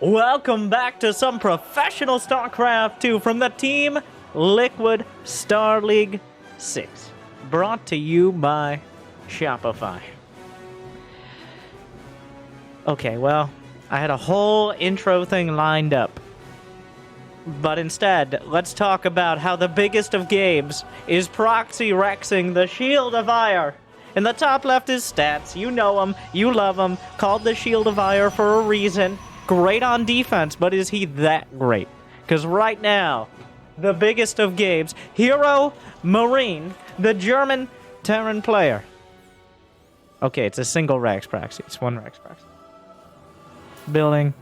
Welcome back to some professional Starcraft 2 from the team Liquid Star League 6. Brought to you by Shopify. Okay, well, I had a whole intro thing lined up. But instead, let's talk about how the biggest of Gabes is proxy rexing the Shield of Ire. In the top left is stats. You know him, you love him, called the Shield of Ire for a reason. Great on defense, but is he that great? Because right now, the biggest of Gabes, HeroMarine, the German Terran player. Okay, it's a single Rex proxy. It's one Rex proxy. Building.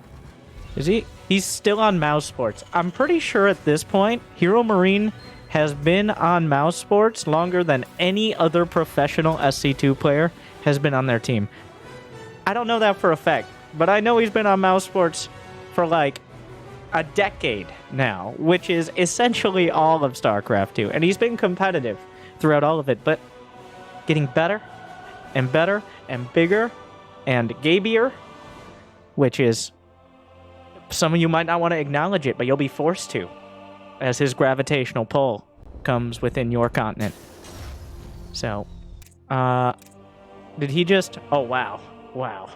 Is he? He's still on mouse sports. I'm pretty sure at this point, HeroMarine has been on mouse sports longer than any other professional SC2 player has been on their team. I don't know that for a fact, but I know he's been on mouse sports for like a decade now, which is essentially all of StarCraft 2. And he's been competitive throughout all of it, but getting better and better and bigger and Gabier, which is, some of you might not want to acknowledge it, but you'll be forced to, as his gravitational pull comes within your continent. So, did he just... Oh, wow. Wow.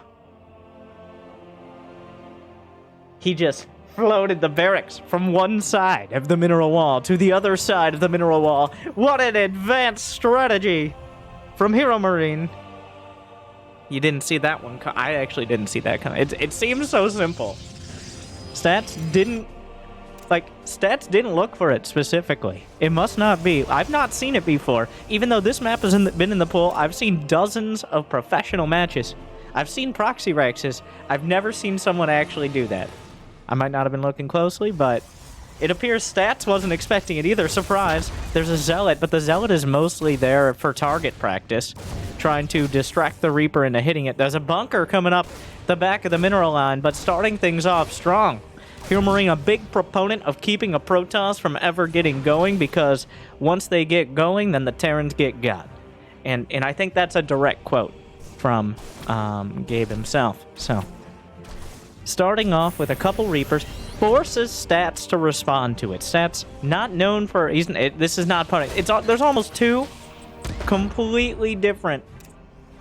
He just floated the barracks from one side of the mineral wall to the other side of the mineral wall. What an advanced strategy from HeroMarine. You didn't see that one. I actually didn't see that coming. It seems so simple. Stats didn't look for it specifically. It must not be. I've not seen it before. Even though this map has been in the pool, I've seen dozens of professional matches. I've seen proxy rexes. I've never seen someone actually do that. I might not have been looking closely, but it appears Stats wasn't expecting it either. Surprise. There's a Zealot, but the Zealot is mostly there for target practice, trying to distract the Reaper into hitting it. There's a bunker coming up the back of the mineral line, but starting things off strong. HeroMarine, a big proponent of keeping a Protoss from ever getting going, because once they get going, then the Terrans get got. And I think that's a direct quote from Gabe himself. So, starting off with a couple Reapers, forces Stats to respond to it. Stats, not known for... this is not part of... There's almost two completely different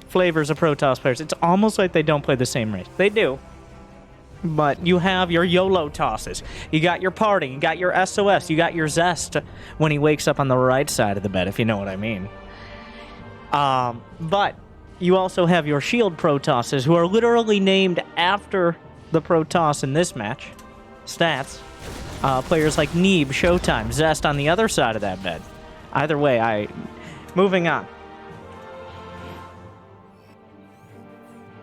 flavors of Protoss players. It's almost like they don't play the same race. They do. But you have your YOLO tosses. You got your party. You got your SOS. You got your Zest when he wakes up on the right side of the bed, if you know what I mean. But you also have your shield Protosses, who are literally named after the Protoss in this match. Stats. Players like Neeb, Showtime, Zest on the other side of that bed. Either way, moving on.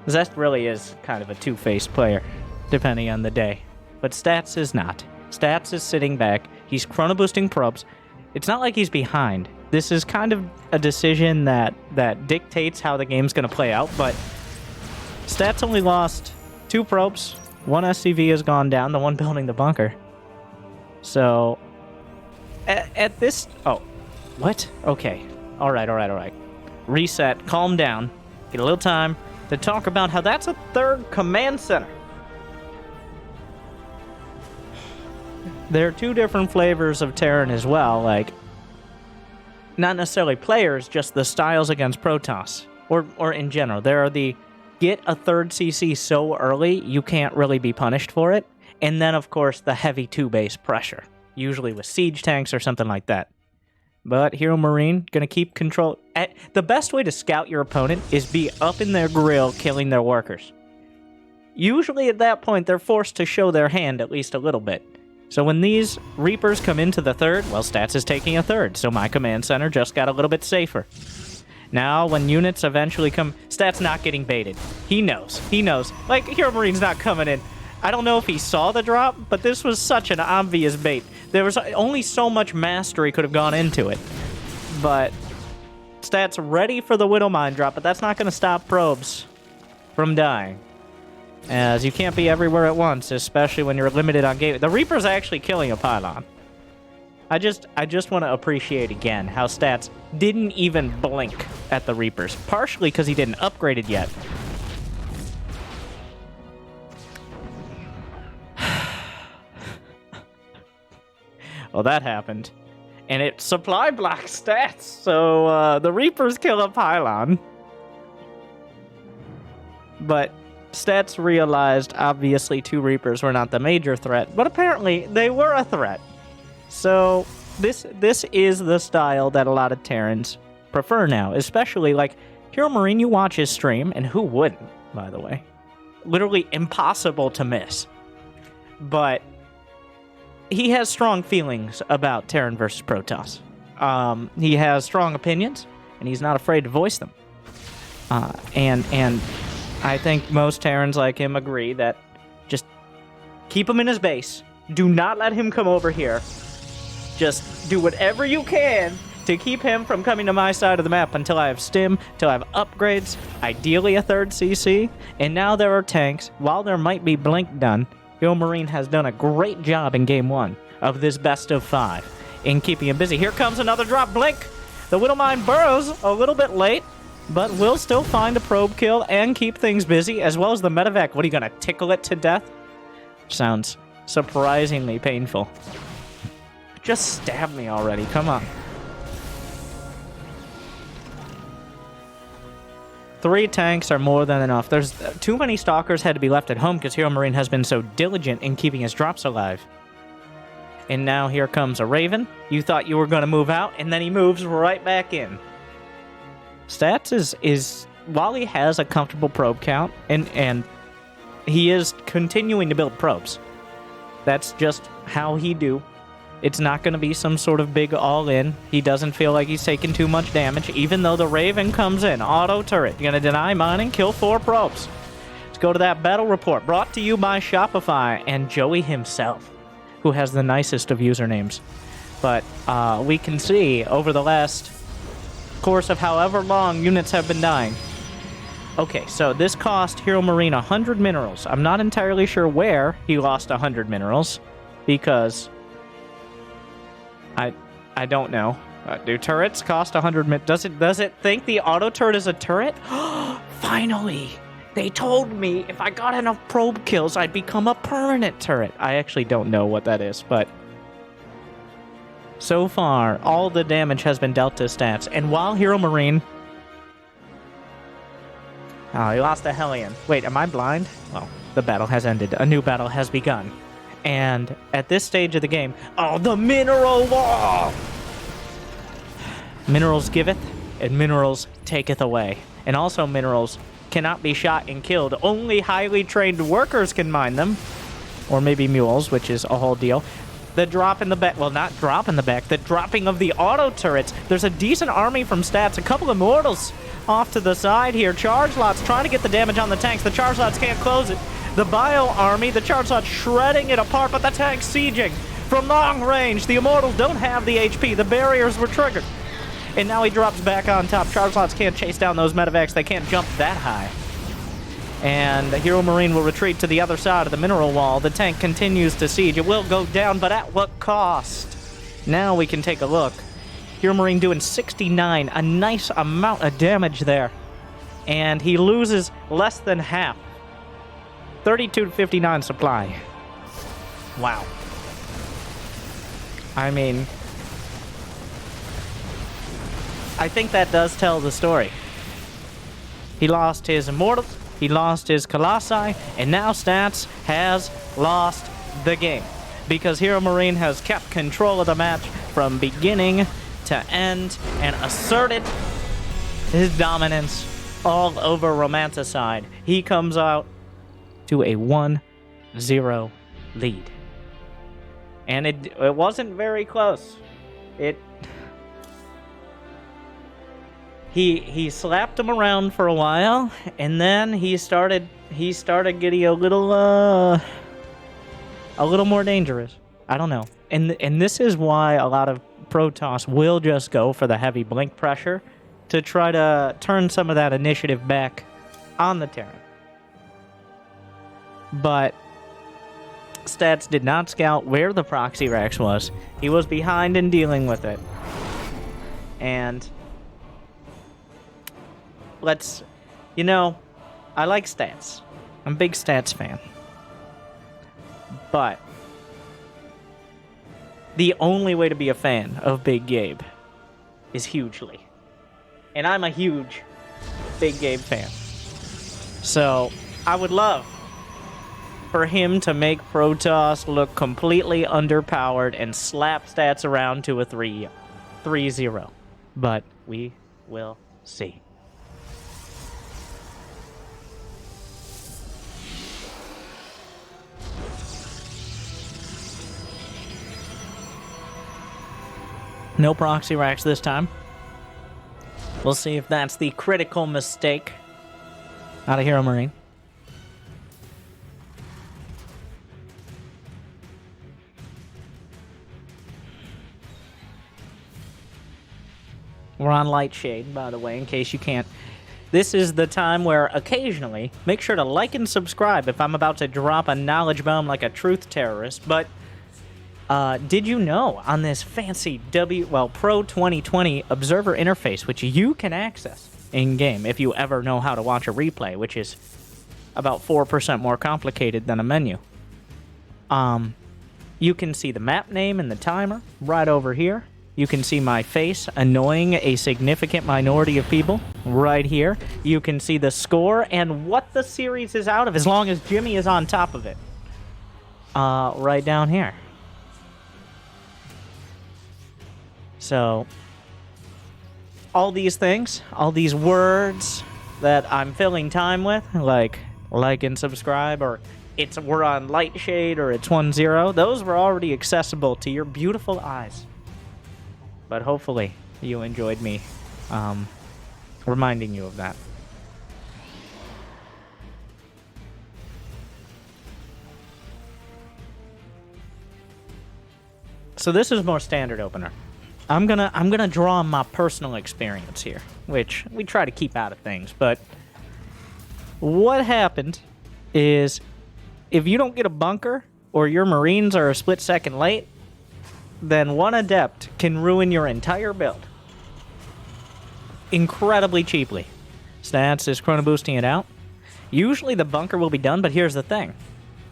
Zest really is kind of a two-faced player, depending on the day. But Stats is not. Stats is sitting back. He's chrono-boosting probes. It's not like he's behind. This is kind of a decision that dictates how the game's going to play out, but Stats only lost 2 probes. 1 SCV has gone down, the one building the bunker. So, at this... Oh, what? Okay. All right. Reset, calm down, get a little time to talk about how that's a 3rd command center. There are 2 different flavors of Terran as well, like, not necessarily players, just the styles against Protoss, or in general. There are the get a 3rd CC so early, you can't really be punished for it, and then, of course, the heavy 2-base pressure, usually with siege tanks or something like that. But HeroMarine, gonna keep control. The best way to scout your opponent is be up in their grill killing their workers. Usually at that point, they're forced to show their hand at least a little bit. So when these Reapers come into the 3rd, well, Stats is taking a 3rd, so my command center just got a little bit safer. Now, when units eventually come, Stats not getting baited. He knows. Like, HeroMarine's not coming in. I don't know if he saw the drop, but this was such an obvious bait. There was only so much mastery could have gone into it. But Stats ready for the Widow Mine drop, but that's not going to stop probes from dying. As you can't be everywhere at once, especially when you're limited on game. The Reaper's actually killing a pylon. I just want to appreciate again how Stats didn't even blink at the Reapers. Partially because he didn't upgrade it yet. Well, that happened. And it supply blocks stats, so the Reapers kill a pylon. But stats realized, obviously, 2 Reapers were not the major threat, but apparently they were a threat. So this is the style that a lot of Terrans prefer now, especially, like, HeroMarine, you watch his stream, and who wouldn't, by the way? Literally impossible to miss. But he has strong feelings about Terran versus Protoss. He has strong opinions, and he's not afraid to voice them. And I think most Terrans like him agree that just keep him in his base. Do not let him come over here. Just do whatever you can to keep him from coming to my side of the map until I have stim, until I have upgrades, ideally a 3rd CC, and now there are tanks. While there might be blink done, HeroMarine has done a great job in Game 1 of this best of 5 in keeping him busy. Here comes another drop, blink! The Widowmine burrows a little bit late, but will still find a probe kill and keep things busy, as well as the medevac. What, are you gonna tickle it to death? Sounds surprisingly painful. Just stab me already, come on. 3 tanks are more than enough. There's too many stalkers had to be left at home because HeroMarine has been so diligent in keeping his drops alive. And now here comes a Raven. You thought you were going to move out, and then he moves right back in. Stats is while he has a comfortable probe count, and he is continuing to build probes. That's just how he do. It's not going to be some sort of big all-in. He doesn't feel like he's taking too much damage, even though the Raven comes in. Auto turret. You're going to deny mining, kill 4 probes. Let's go to that battle report, brought to you by Shopify and Joey himself, who has the nicest of usernames. But we can see over the last course of however long units have been dying. Okay, so this cost HeroMarine 100 minerals. I'm not entirely sure where he lost 100 minerals, because I don't know. Do turrets cost 100 does it think the auto turret is a turret? Finally! They told me if I got enough probe kills, I'd become a permanent turret. I actually don't know what that is, but so far, all the damage has been dealt to stats. And while HeroMarine... Oh, he lost a Hellion. Wait, am I blind? Well, the battle has ended. A new battle has begun. And at this stage of the game... Oh, the mineral wall! Minerals giveth, and minerals taketh away. And also minerals cannot be shot and killed. Only highly trained workers can mine them. Or maybe mules, which is a whole deal. The drop in the back... Well, not drop in the back. The dropping of the auto turrets. There's a decent army from stats. A couple of mortals off to the side here. Charge lots trying to get the damage on the tanks. The charge lots can't close it. The bio army, the charge lots shredding it apart, but the tank's sieging from long range. The immortals don't have the HP. The barriers were triggered. And now he drops back on top. Charge lots can't chase down those medevacs. They can't jump that high. And HeroMarine will retreat to the other side of the mineral wall. The tank continues to siege. It will go down, but at what cost? Now we can take a look. HeroMarine doing 69, a nice amount of damage there. And he loses less than half. 32 to 59 supply. Wow. I mean, I think that does tell the story. He lost his Immortals, he lost his Colossi, and now Stats has lost the game. Because HeroMarine has kept control of the match from beginning to end and asserted his dominance all over Romanticide. He comes out to a 1-0 lead. And it wasn't very close. He slapped him around for a while, and then he started getting a little more dangerous. I don't know. And this is why a lot of Protoss will just go for the heavy blink pressure to try to turn some of that initiative back on the Terran. But Stats did not scout where the proxy Rex was. He was behind in dealing with it. And I like Stats. I'm a big Stats fan. But the only way to be a fan of Big Gabe is hugely. And I'm a huge Big Gabe fan. So, I would love for him to make Protoss look completely underpowered and slap stats around to a 3-0. But we will see. No proxy racks this time. We'll see if that's the critical mistake out of HeroMarine. We're on Lightshade, by the way, in case you can't. This is the time where occasionally, make sure to like and subscribe if I'm about to drop a knowledge bomb like a truth terrorist. But did you know on this fancy Pro 2020 observer interface, which you can access in-game if you ever know how to watch a replay, which is about 4% more complicated than a menu. You can see the map name and the timer right over here. You can see my face annoying a significant minority of people right here. You can see the score and what the series is out of, as long as Jimmy is on top of it. Right down here. So, all these things, all these words that I'm filling time with, like and subscribe, or we're on Lightshade, or it's 1-0, those were already accessible to your beautiful eyes. But hopefully you enjoyed me reminding you of that. So this is more standard opener. I'm gonna draw on my personal experience here, which we try to keep out of things. But what happened is, if you don't get a bunker or your Marines are a split second late, then one Adept can ruin your entire build incredibly cheaply. Stats is chrono boosting it out. Usually the bunker will be done, but here's the thing.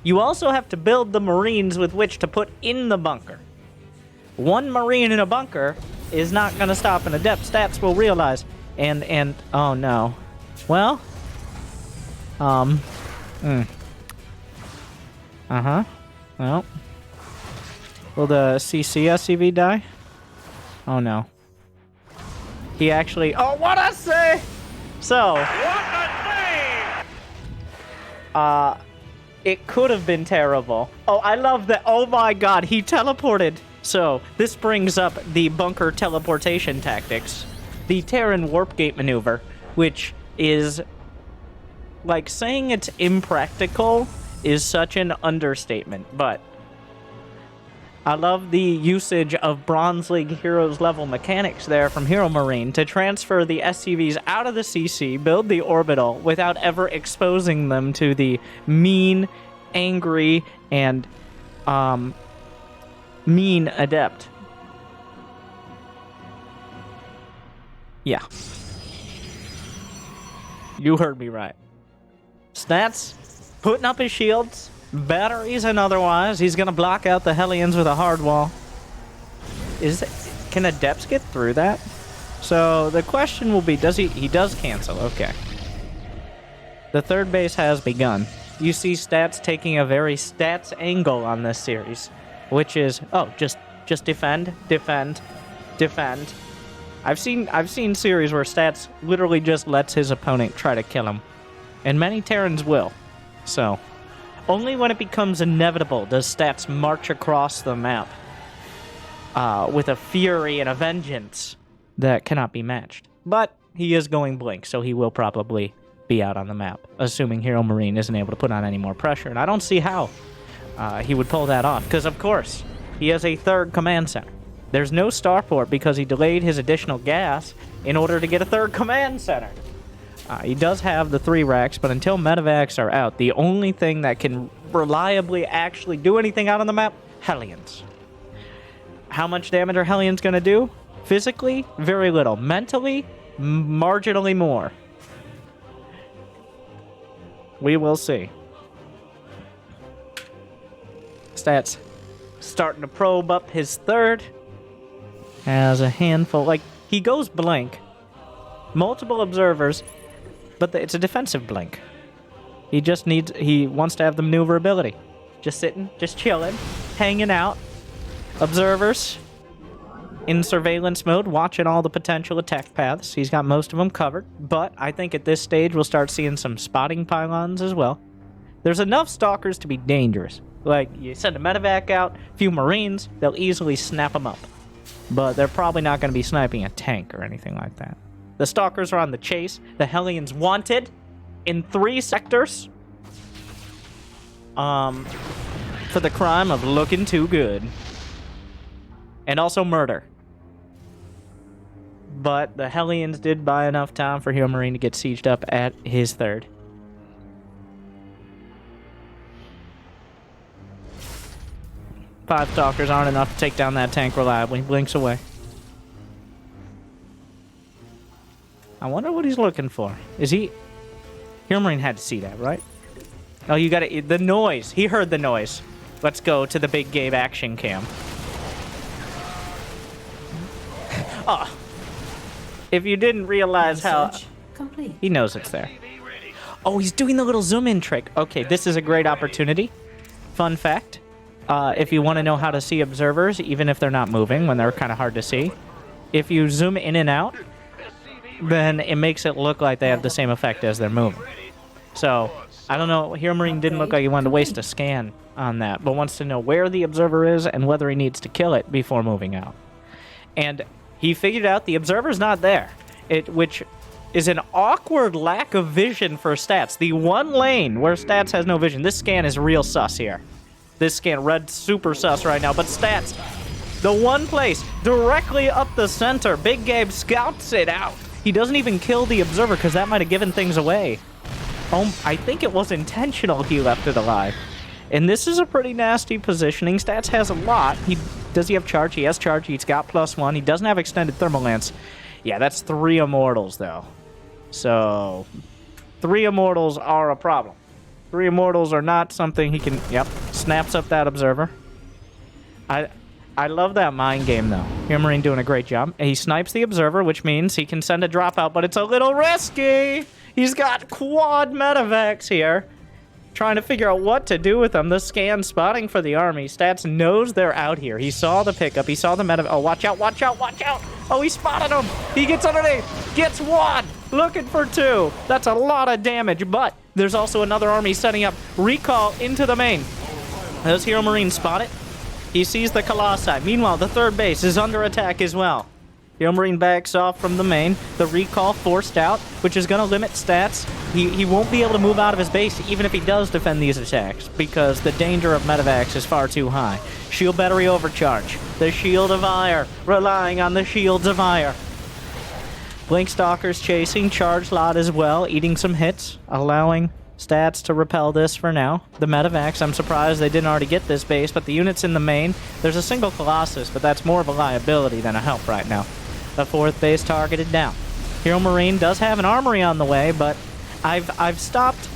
You also have to build the Marines with which to put in the bunker. One Marine in a bunker is not going to stop an Adept. Stats will realize. And oh no. Well. Well. Will the CC SCV die? Oh no. He actually. Oh, what I say? So. What a save! It could have been terrible. Oh, I love that. Oh my god, he teleported. So, this brings up the bunker teleportation tactics. The Terran warp gate maneuver, which is. Like, saying it's impractical is such an understatement, but. I love the usage of Bronze League Heroes level mechanics there from HeroMarine to transfer the SCVs out of the CC, build the orbital, without ever exposing them to the mean, angry, and mean Adept. Yeah. You heard me right. Stats, putting up his shields, batteries and otherwise. He's gonna block out the Hellions with a hard wall. Can Adepts get through that? So the question will be, he does cancel, okay. The third base has begun. You see Stats taking a very Stats angle on this series, which is, just defend, defend, defend. I've seen series where Stats literally just lets his opponent try to kill him. And many Terrans will. So, only when it becomes inevitable does Stats march across the map with a fury and a vengeance that cannot be matched. But he is going blink, so he will probably be out on the map, assuming HeroMarine isn't able to put on any more pressure. And I don't see how he would pull that off, because of course, he has a third command center. There's no starport because he delayed his additional gas in order to get a third command center. He does have the 3 racks, but until medevacs are out, the only thing that can reliably actually do anything out on the map, Hellions. How much damage are Hellions going to do? Physically, very little. Mentally, marginally more. We will see. Stats starting to probe up his third. Has a handful, like, he goes blink. Multiple observers, but it's a defensive blink. He wants to have the maneuverability. Just sitting, just chilling, hanging out. Observers in surveillance mode, watching all the potential attack paths. He's got most of them covered, but I think at this stage we'll start seeing some spotting pylons as well. There's enough stalkers to be dangerous. Like, you send a medevac out, a few marines, they'll easily snap them up. But they're probably not going to be sniping a tank or anything like that. The stalkers are on the chase. The Hellions wanted in 3 sectors. For the crime of looking too good. And also murder. But the Hellions did buy enough time for HeroMarine to get sieged up at his third. Five stalkers aren't enough to take down that tank reliably. Blinks away. I wonder what he's looking for. Is he... HeroMarine had to see that, right? Oh, you gotta... The noise. He heard the noise. Let's go to the big Gabe action cam. Oh. If you didn't realize how... Complete. He knows it's there. Oh, he's doing the little zoom-in trick. Okay, this is a great opportunity. Fun fact. If you want to know how to see observers, even if they're not moving, when they're kind of hard to see, if you zoom in and out, then it makes it look like they have the same effect as they're moving. So, I don't know, HeroMarine didn't look like he wanted to waste a scan on that, but wants to know where the observer is and whether he needs to kill it before moving out. And he figured out the observer's not there, which is an awkward lack of vision for stats. The one lane where stats has no vision, this scan is real sus here. This scan, red super sus right now, but stats, the one place directly up the center, Big Gabe scouts it out. He doesn't even kill the observer because that might have given things away. I think it was intentional he left it alive. And this is a pretty nasty positioning. Stats has a lot. Does he have charge? He has charge. He's got +1. He doesn't have extended thermal lance. Yeah, that's 3 immortals, though. So, 3 immortals are a problem. 3 immortals are not something he can... Yep, snaps up that observer. I love that mind game, though. HeroMarine doing a great job. He snipes the observer, which means he can send a dropout, but it's a little risky. He's got quad medevacs here. Trying to figure out what to do with them. The scan spotting for the army. Stats knows they're out here. He saw the pickup. He saw the medevac. Oh, watch out, watch out, watch out. Oh, he spotted him. He gets underneath. Gets 1. Looking for 2. That's a lot of damage, but there's also another army setting up. Recall into the main. Does HeroMarine spot it? He sees the Colossi. Meanwhile, the third base is under attack as well. HeroMarine backs off from the main. The recall forced out, which is going to limit stats. He won't be able to move out of his base, even if he does defend these attacks, because the danger of medevacs is far too high. Shield battery overcharge. The Shield of Ire, relying on the Shields of Ire. Blink Stalkers chasing, charge lot as well, eating some hits, allowing stats to repel this for now. The medevacs, I'm surprised they didn't already get this base, but the units in the main, there's a single Colossus, but that's more of a liability than a help right now. The 4th base targeted down. HeroMarine does have an armory on the way, but I've stopped.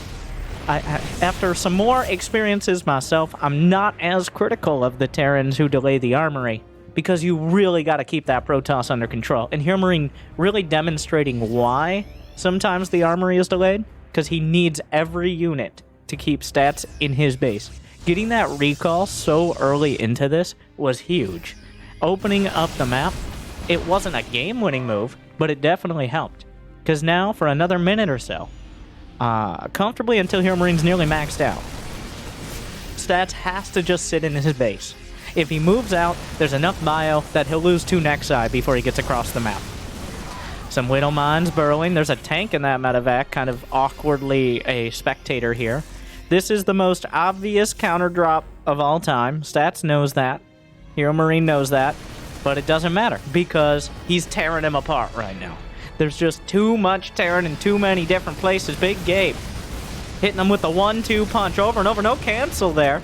After some more experiences myself, I'm not as critical of the Terrans who delay the armory, because you really got to keep that Protoss under control. And HeroMarine really demonstrating why sometimes the armory is delayed, because he needs every unit to keep stats in his base. Getting that recall so early into this was huge. Opening up the map, it wasn't a game-winning move, but it definitely helped. Because now, for another minute or so, comfortably until HeroMarine's nearly maxed out, stats has to just sit in his base. If he moves out, there's enough bio that he'll lose 2 Nexi before he gets across the map. Some Widow Mines burrowing. There's a tank in that medevac, kind of awkwardly a spectator here. This is the most obvious counter drop of all time. Stats knows that. HeroMarine knows that. But it doesn't matter, because he's tearing him apart right now. There's just too much Terran in too many different places. Big Gabe hitting him with the 1-2 punch over and over. No cancel there.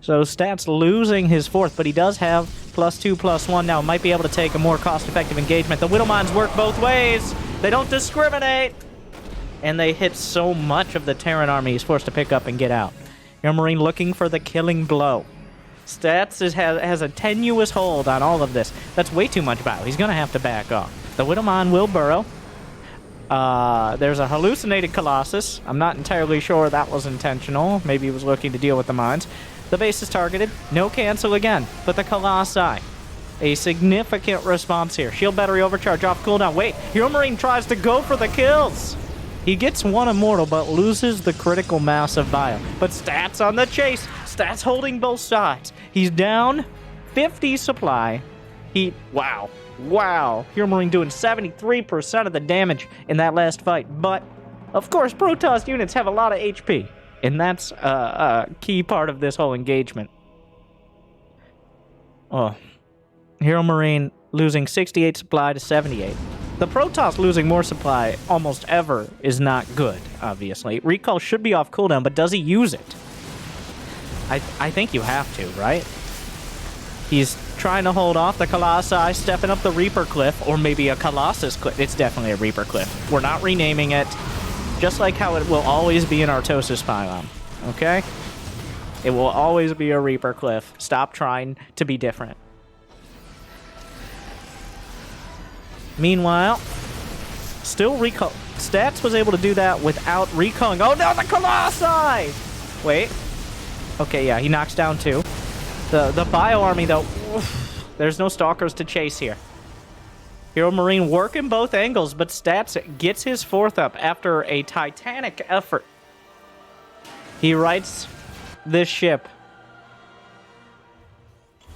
So Stats losing his 4th, but he does have +2/+1 now. Might be able to take a more cost-effective engagement. The Widow Mines work both ways. They don't discriminate. And they hit so much of the Terran army he's forced to pick up and get out. HeroMarine looking for the killing blow. has a tenuous hold on all of this. That's way too much bio. He's going to have to back off. The Widowmine will burrow. There's a hallucinated Colossus. I'm not entirely sure that was intentional. Maybe he was looking to deal with the mines. The base is targeted. No cancel again. But the Colossi. A significant response here. Shield battery overcharge off cooldown. Wait, HeroMarine tries to go for the kills. He gets one immortal, but loses the critical mass of bio. But Stats on the chase. Stats holding both sides. He's down 50 supply. Wow. HeroMarine doing 73% of the damage in that last fight. But, of course, Protoss units have a lot of HP. And that's a key part of this whole engagement. Oh. HeroMarine losing 68 supply to 78. The Protoss losing more supply almost ever is not good, obviously. Recall should be off cooldown, but does he use it? I think you have to, right? He's trying to hold off the Colossi, stepping up the Reaper Cliff, or maybe a Colossus Cliff. It's definitely a Reaper Cliff. We're not renaming it, just like how it will always be an Artosis Pylon, okay? It will always be a Reaper Cliff. Stop trying to be different. Meanwhile, still recall. Stats was able to do that without recalling. Oh no, the Colossi! Wait. Okay, yeah, he knocks down 2. The Bio Army, though, oof, there's no Stalkers to chase here. HeroMarine working both angles, but Stats gets his 4th up after a titanic effort. He rights this ship.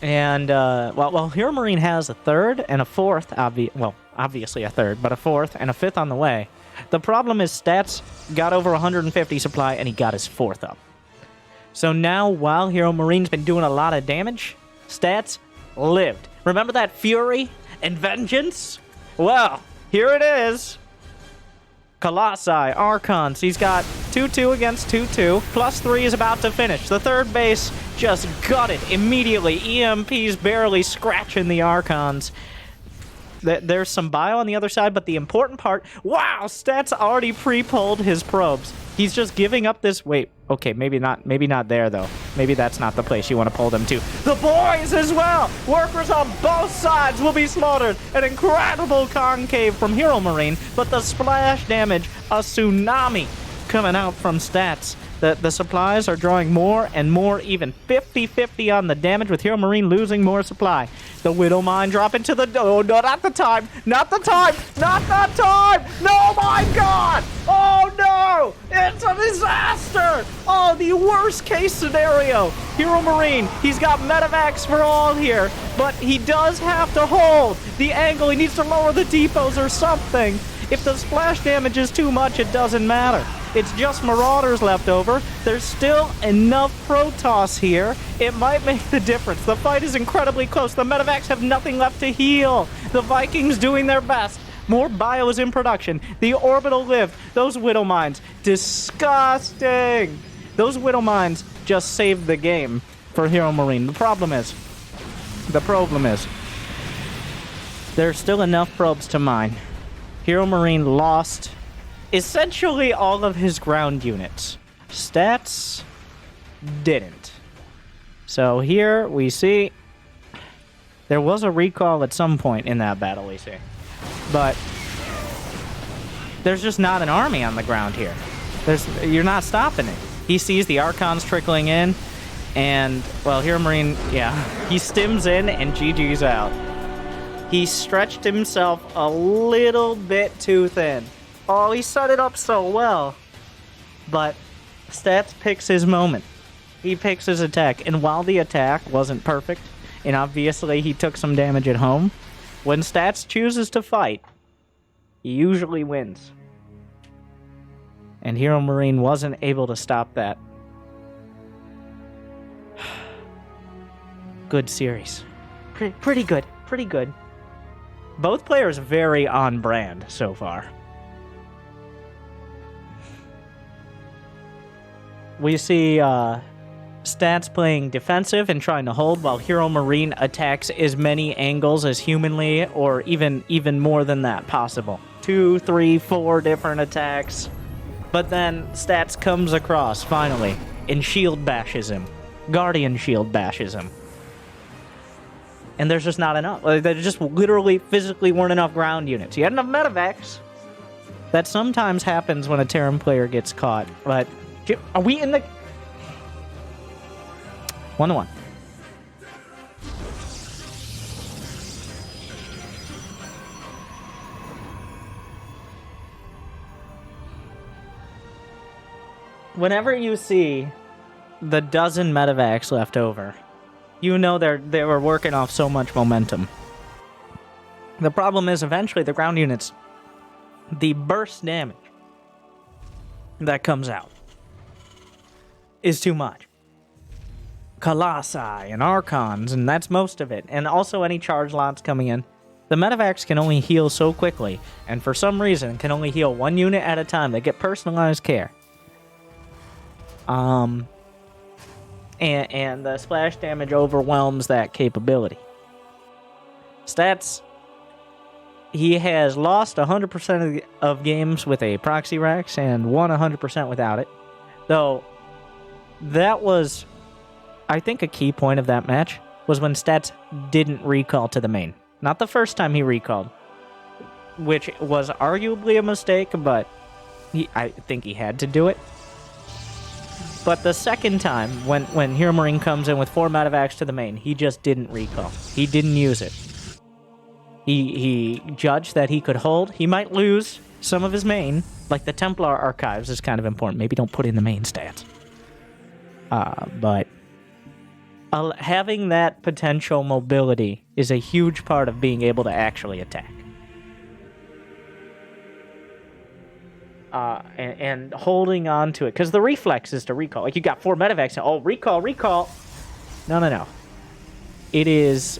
And, well, HeroMarine has a 3rd and a 4th, obviously a 3rd, but a 4th and a 5th on the way. The problem is Stats got over 150 supply, and he got his 4th up. So now, while HeroMarine's been doing a lot of damage, Stats lived. Remember that Fury and Vengeance? Well, here it is. Colossi, Archons. He's got 2-2 against 2-2. +3 is about to finish. The 3rd base just gutted immediately. EMP's barely scratching the Archons. There's some bio on the other side, but the important part... Wow! Stats already pre-pulled his probes. He's just giving up this... Wait, okay, maybe not there, though. Maybe that's not the place you want to pull them to. The boys as well! Workers on both sides will be slaughtered. An incredible concave from HeroMarine, but the splash damage, a tsunami coming out from Stats. The supplies are drawing more and more, even 50-50 on the damage, with HeroMarine losing more supply. The Widowmine drop into the... Oh, no, not the time! Not the time! Not the time! No, my God! Oh, no! It's a disaster! Oh, the worst case scenario. HeroMarine, he's got medevacs for all here, but he does have to hold the angle. He needs to lower the depots or something. If the splash damage is too much, it doesn't matter. It's just Marauders left over. There's still enough Protoss here. It might make the difference. The fight is incredibly close. The medevacs have nothing left to heal. The Vikings doing their best. More bio is in production. The Orbital lived. Those Widow Mines, disgusting. Those Widow Mines just saved the game for HeroMarine. The problem is, there's still enough probes to mine. HeroMarine lost essentially all of his ground units. Stats didn't. So here we see there was a recall at some point in that battle, we see. But there's just not an army on the ground here. You're not stopping it. He sees the Archons trickling in, and, well, HeroMarine, yeah, he stims in and GG's out. He stretched himself a little bit too thin. Oh, he set it up so well. But Stats picks his moment. He picks his attack. And while the attack wasn't perfect, and obviously he took some damage at home, when Stats chooses to fight, he usually wins. And HeroMarine wasn't able to stop that. Good series. Pretty good. Pretty good. Both players very on brand so far. We see Stats playing defensive and trying to hold, while HeroMarine attacks as many angles as humanly, or even more than that possible. 2, 3, 4 different attacks. But then Stats comes across, finally, and shield bashes him. Guardian shield bashes him. And there's just not enough. Like, there just literally, physically weren't enough ground units. You had enough medevacs. That sometimes happens when a Terran player gets caught. But, are we in the... 1-1. Whenever you see the dozen medevacs left over, you know they were working off so much momentum. The problem is, eventually, the ground units, the burst damage that comes out is too much. Colossi and Archons, and that's most of it. And also any charge lots coming in. The medevacs can only heal so quickly, and for some reason can only heal one unit at a time. They get personalized care. And the splash damage overwhelms that capability. Stats. He has lost 100% of games with a proxy Rex and won 100% without it. Though, that was, I think, a key point of that match was when Stats didn't recall to the main. Not the first time he recalled, which was arguably a mistake, but I think he had to do it. But the second time, when HeroMarine comes in with 4 medevacs to the main, he just didn't recall. He didn't use it. He judged that he could hold. He might lose some of his main, like the Templar Archives is kind of important. Maybe don't put in the main stats. But having that potential mobility is a huge part of being able to actually attack. And holding on to it, because the reflex is to recall. Like, you got 4 medevacs, and, oh, recall. No. It is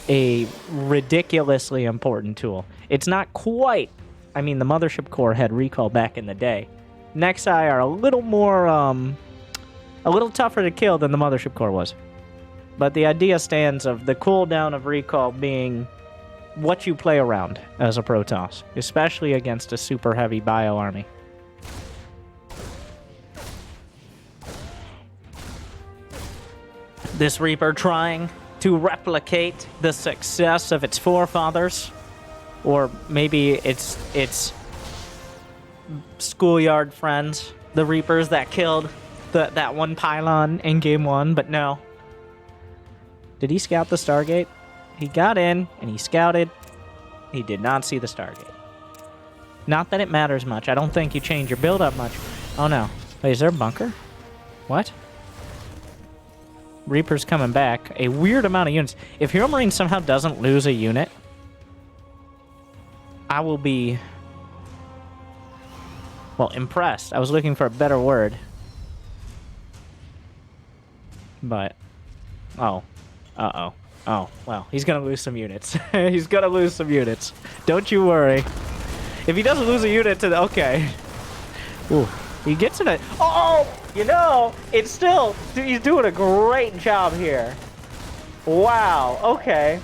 a ridiculously important tool. It's not quite... I mean, the Mothership Core had recall back in the day. Nexi are a little more, a little tougher to kill than the Mothership Core was. But the idea stands of the cooldown of recall being what you play around as a Protoss, especially against a super heavy bio army. This Reaper trying to replicate the success of its forefathers, or maybe its schoolyard friends, the Reapers that killed that one pylon in Game 1, but no. Did he scout the Stargate? He got in, and he scouted. He did not see the Stargate. Not that it matters much. I don't think you change your build-up much. Oh, no. Wait, is there a bunker? What? Reaper's coming back. A weird amount of units. If HeroMarine somehow doesn't lose a unit, I will be... well, impressed. I was looking for a better word. But... oh. Uh-oh. Oh, well, he's gonna lose some units. He's gonna lose some units. Don't you worry. If he doesn't lose a unit to the... okay. Ooh. He gets in a... oh! You know, it's still... he's doing a great job here. Wow. Okay.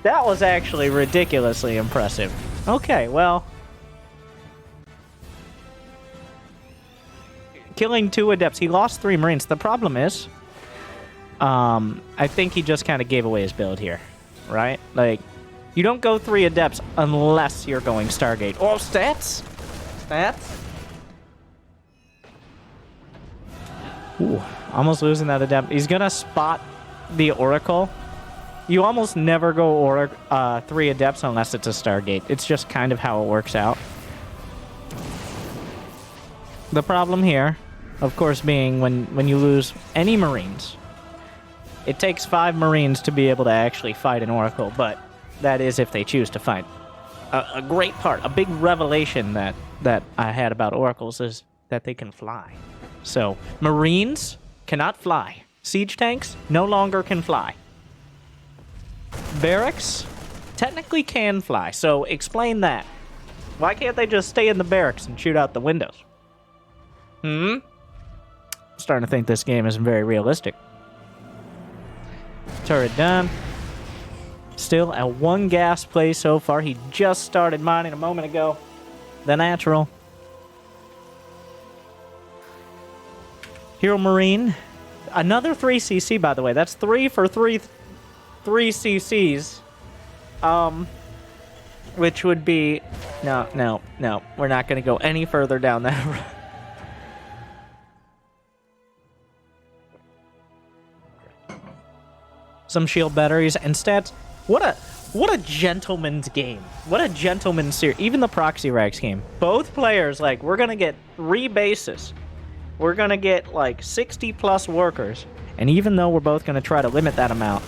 That was actually ridiculously impressive. Okay, well... killing 2 Adepts. He lost 3 Marines. The problem is... I think he just kind of gave away his build here, right? Like, you don't go 3 Adepts unless you're going Stargate. Oh, stats? Stats? Ooh, almost losing that Adept. He's gonna spot the Oracle. You almost never go 3 Adepts unless it's a Stargate. It's just kind of how it works out. The problem here, of course, being when you lose any Marines... it takes 5 Marines to be able to actually fight an Oracle, but that is if they choose to fight. A great part, a big revelation that I had about Oracles is that they can fly. So, Marines cannot fly. Siege tanks no longer can fly. Barracks technically can fly, so explain that. Why can't they just stay in the barracks and shoot out the windows? I'm starting to think this game isn't very realistic. Turret done. Still at 1 gas play so far. He just started mining a moment ago. The natural. HeroMarine. Another 3 CC, by the way. That's 3 for 3 CCs. Which would be... No. We're not going to go any further down that road. Some shield batteries and stats. What a gentleman's game. What a gentleman's series. Even the Proxy Rax game. Both players, like, we're going to get 3 bases. We're going to get, like, 60-plus workers. And even though we're both going to try to limit that amount,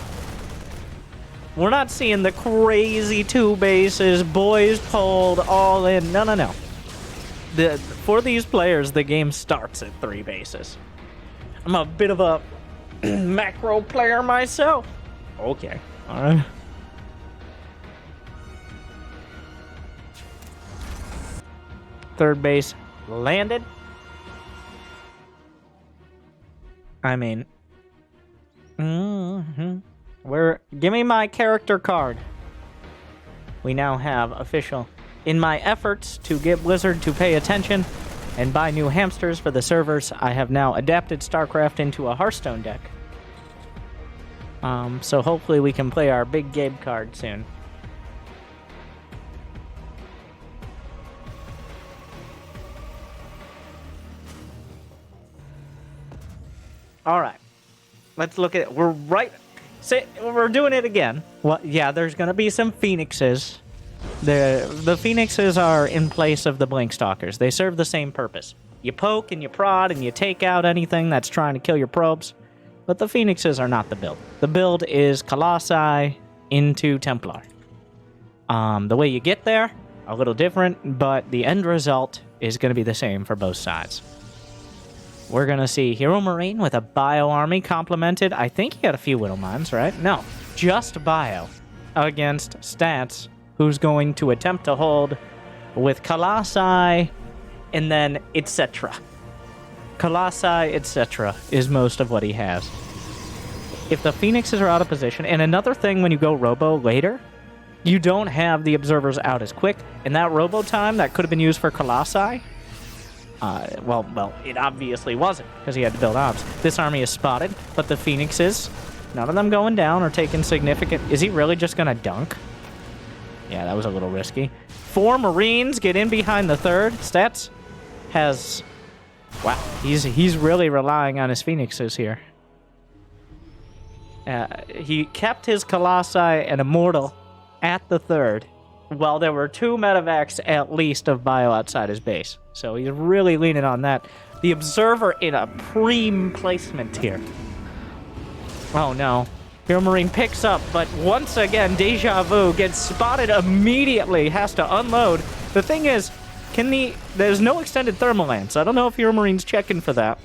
we're not seeing the crazy 2 bases, boys pulled, all in. No. For these players, the game starts at 3 bases. I'm a bit of a macro player myself. Okay. All right. Third base landed. I mean... Give me my character card. We now have official. In my efforts to get Blizzard to pay attention and buy new hamsters for the servers, I have now adapted Starcraft into a Hearthstone deck. So hopefully we can play our big Gabe card soon. All right. Let's look at it. We're right. We're doing it again. Well, yeah, there's going to be some Phoenixes. The Phoenixes are in place of the Blink Stalkers. They serve the same purpose. You poke and you prod and you take out anything that's trying to kill your probes. But the Phoenixes are not the build. The build is Colossi into Templar. The way you get there, a little different, but the end result is going to be the same for both sides. We're going to see HeroMarine with a Bio Army complemented. I think he had a few Widow Mines, right? No, just Bio against Stats, who's going to attempt to hold with Colossi and then etc. Colossi, etc. is most of what he has. If the Phoenixes are out of position, and another thing when you go Robo later, you don't have the Observers out as quick, and that Robo time that could have been used for Colossi, well, it obviously wasn't, because he had to build obs. This army is spotted, but the Phoenixes, none of them going down or taking significant... Is he really just going to dunk? Yeah, that was a little risky. 4 Marines get in behind the third. Stats has... Wow, he's really relying on his Phoenixes here. He kept his Colossi and Immortal at the third, while there were 2 medevacs at least of Bio outside his base. So he's really leaning on that. The Observer in a prime placement here. Oh no. HeroMarine picks up, but once again, Deja Vu gets spotted immediately, has to unload. The thing is, there's no extended Thermal Lance. I don't know if HeroMarine's checking for that.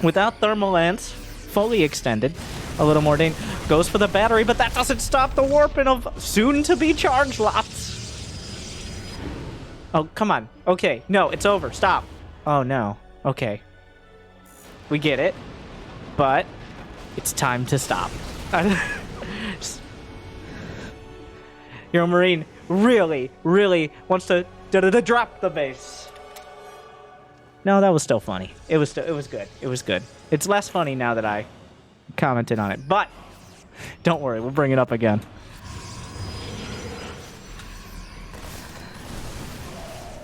Without Thermal Lance, fully extended, a little more dangerous. Goes for the battery, but that doesn't stop the warping of soon-to-be charge lots. Oh, come on. Okay, no, it's over. Stop. Oh, no. Okay. We get it, but it's time to stop. HeroMarine really wants to drop the base. No, that was still funny. It was good. It was good. It's less funny now that I commented on it, but don't worry, we'll bring it up again.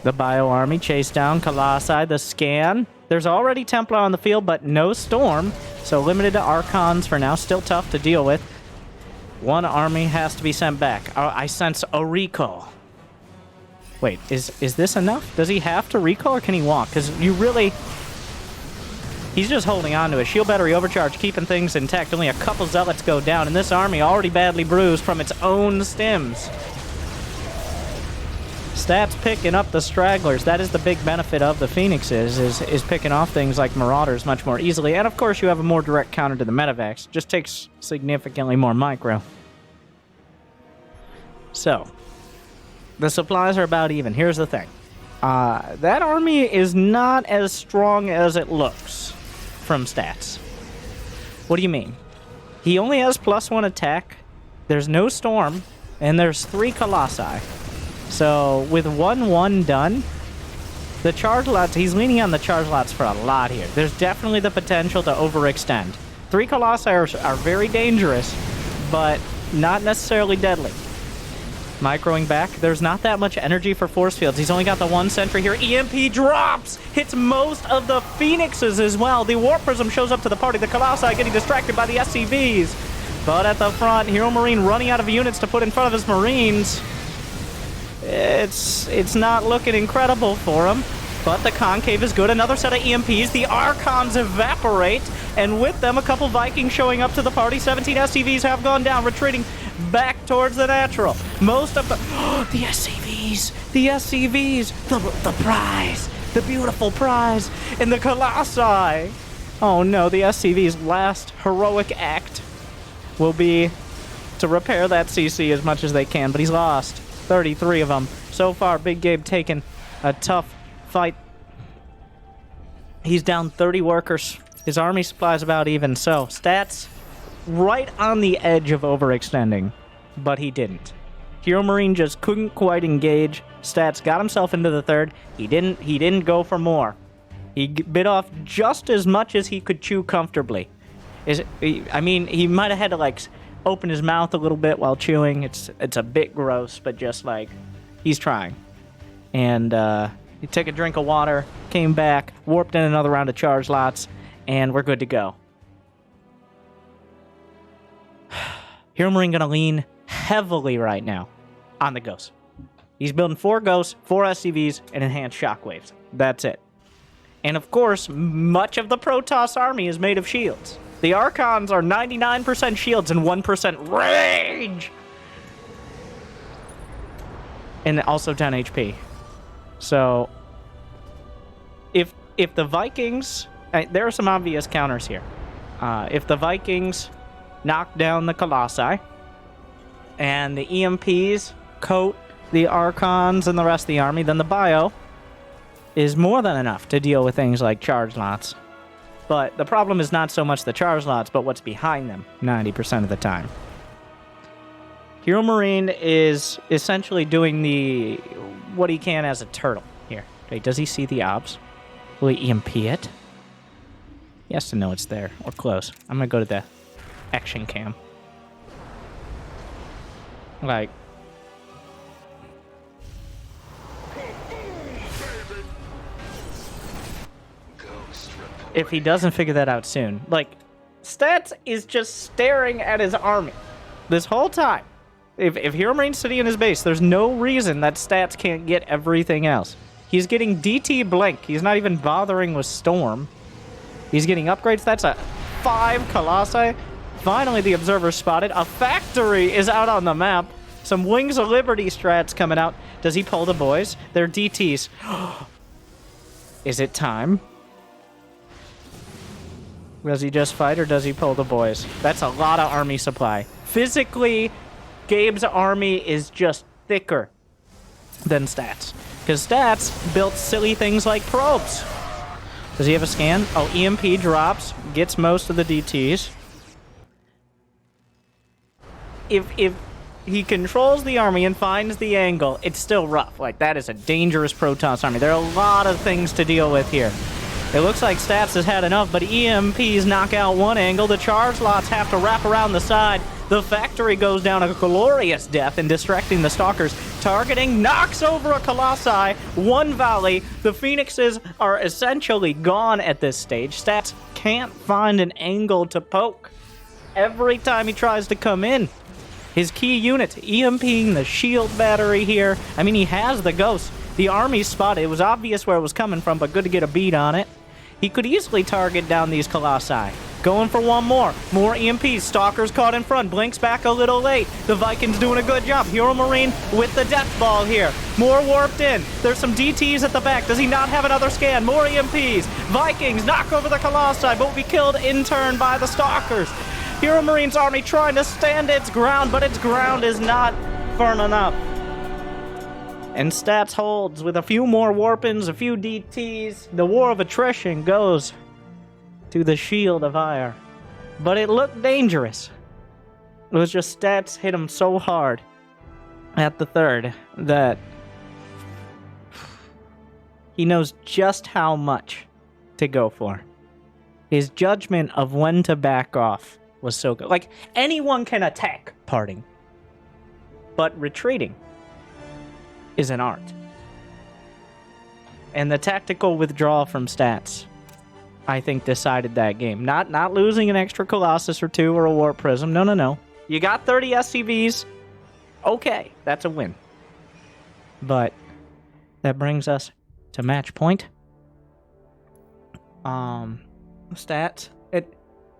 The Bio Army chase down Colossi, the scan. There's already Templar on the field, but no Storm, so limited to Archons for now. Still tough to deal with. 1 army has to be sent back. I sense a recall. Wait, is this enough? Does he have to recall, or can he walk? Because you really... He's just holding on to it. Shield battery overcharge, keeping things intact. Only a couple zealots go down, and this army already badly bruised from its own stims. Stats picking up the stragglers. That is the big benefit of the Phoenixes, is picking off things like Marauders much more easily. And of course, you have a more direct counter to the medevacs. Just takes significantly more micro. So, the supplies are about even. Here's the thing. That army is not as strong as it looks from stats. What do you mean? He only has +1 attack, there's no Storm, and there's 3 Colossi. So, with 1-1 done, the charge lots, he's leaning on the charge lots for a lot here. There's definitely the potential to overextend. 3 Colossi are very dangerous, but not necessarily deadly. Microing back. There's not that much energy for force fields. He's only got the one sentry here. EMP drops! Hits most of the Phoenixes as well. The Warp Prism shows up to the party. The Colossi getting distracted by the SCVs. But at the front, HeroMarine running out of units to put in front of his Marines. It's not looking incredible for him. But the Concave is good. Another set of EMPs. The Archons evaporate. And with them, a couple Vikings showing up to the party. 17 SCVs have gone down, retreating back towards the natural. Most of the... the SCVs! The SCVs! The prize! The beautiful prize! And the Colossi! Oh no, the SCV's last heroic act will be to repair that CC as much as they can. But he's lost 33 of them. So far, Big Gabe taking a tough fight. He's down 30 workers. His army supply is about even. So, stats right on the edge of overextending, but he didn't. HeroMarine just couldn't quite engage. Stats got himself into the third. He didn't go for more. He bit off just as much as he could chew comfortably. I mean, he might have had to like open his mouth a little bit while chewing. It's a bit gross, but just like he's trying. And he took a drink of water, came back, warped in another round of charge lots, and we're good to go. HeroMarine gonna lean heavily right now on the Ghosts. He's building 4 Ghosts, 4 SCVs, and enhanced shockwaves. That's it. And of course, much of the Protoss army is made of shields. The Archons are 99% shields and 1% rage! And also 10 HP. So, if the Vikings... there are some obvious counters here. If the Vikings knock down the Colossi, and the EMPs coat the Archons and the rest of the army, then the bio is more than enough to deal with things like charge lots. But the problem is not so much the charge lots, but what's behind them 90% of the time. HeroMarine is essentially doing what he can as a turtle here. Okay, does he see the obs? Will he EMP it? He has to know it's there, or close. I'm gonna go to the action cam. Like... if he doesn't figure that out soon. Like, Stats is just staring at his army this whole time. If HeroMarine's sitting in his base, there's no reason that Stats can't get everything else. He's getting DT Blink. He's not even bothering with Storm. He's getting upgrades. That's a 5 Colossi. Finally, the Observer spotted. A factory is out on the map. Some Wings of Liberty strats coming out. Does he pull the boys? They're DTs. Is it time? Does he just fight or does he pull the boys? That's a lot of army supply. Physically, Gabe's army is just thicker than Stats. Because Stats built silly things like probes. Does he have a scan? Oh, EMP drops. Gets most of the DTs. If he controls the army and finds the angle, it's still rough. Like, that is a dangerous Protoss army. There are a lot of things to deal with here. It looks like Stats has had enough, but EMPs knock out one angle. The charge lots have to wrap around the side. The factory goes down a glorious death in distracting the Stalkers. Targeting knocks over a Colossi. One volley. The Phoenixes are essentially gone at this stage. Stats can't find an angle to poke. Every time he tries to come in, his key unit EMPing the shield battery here. I mean, he has the Ghost. The army's spotted. It was obvious where it was coming from, but good to get a beat on it. He could easily target down these Colossi. Going for one more. More EMPs. Stalkers caught in front. Blinks back a little late. The Vikings doing a good job. HeroMarine with the death ball here. More warped in. There's some DTs at the back. Does he not have another scan? More EMPs. Vikings knock over the Colossi, but will be killed in turn by the Stalkers. HeroMarine's army trying to stand its ground, but its ground is not firm enough. And Stats holds with a few more warpins, a few DTs. The war of attrition goes to the Shield of Ire. But it looked dangerous. It was just Stats hit him so hard at the third that he knows just how much to go for. His judgment of when to back off was so good. Like, anyone can attack parting, but retreating is an art. And the tactical withdrawal from stats, I think, decided that game. Not losing an extra Colossus or 2 or a Warp Prism. No. You got 30 SCVs. Okay, that's a win. But that brings us to match point. Stats.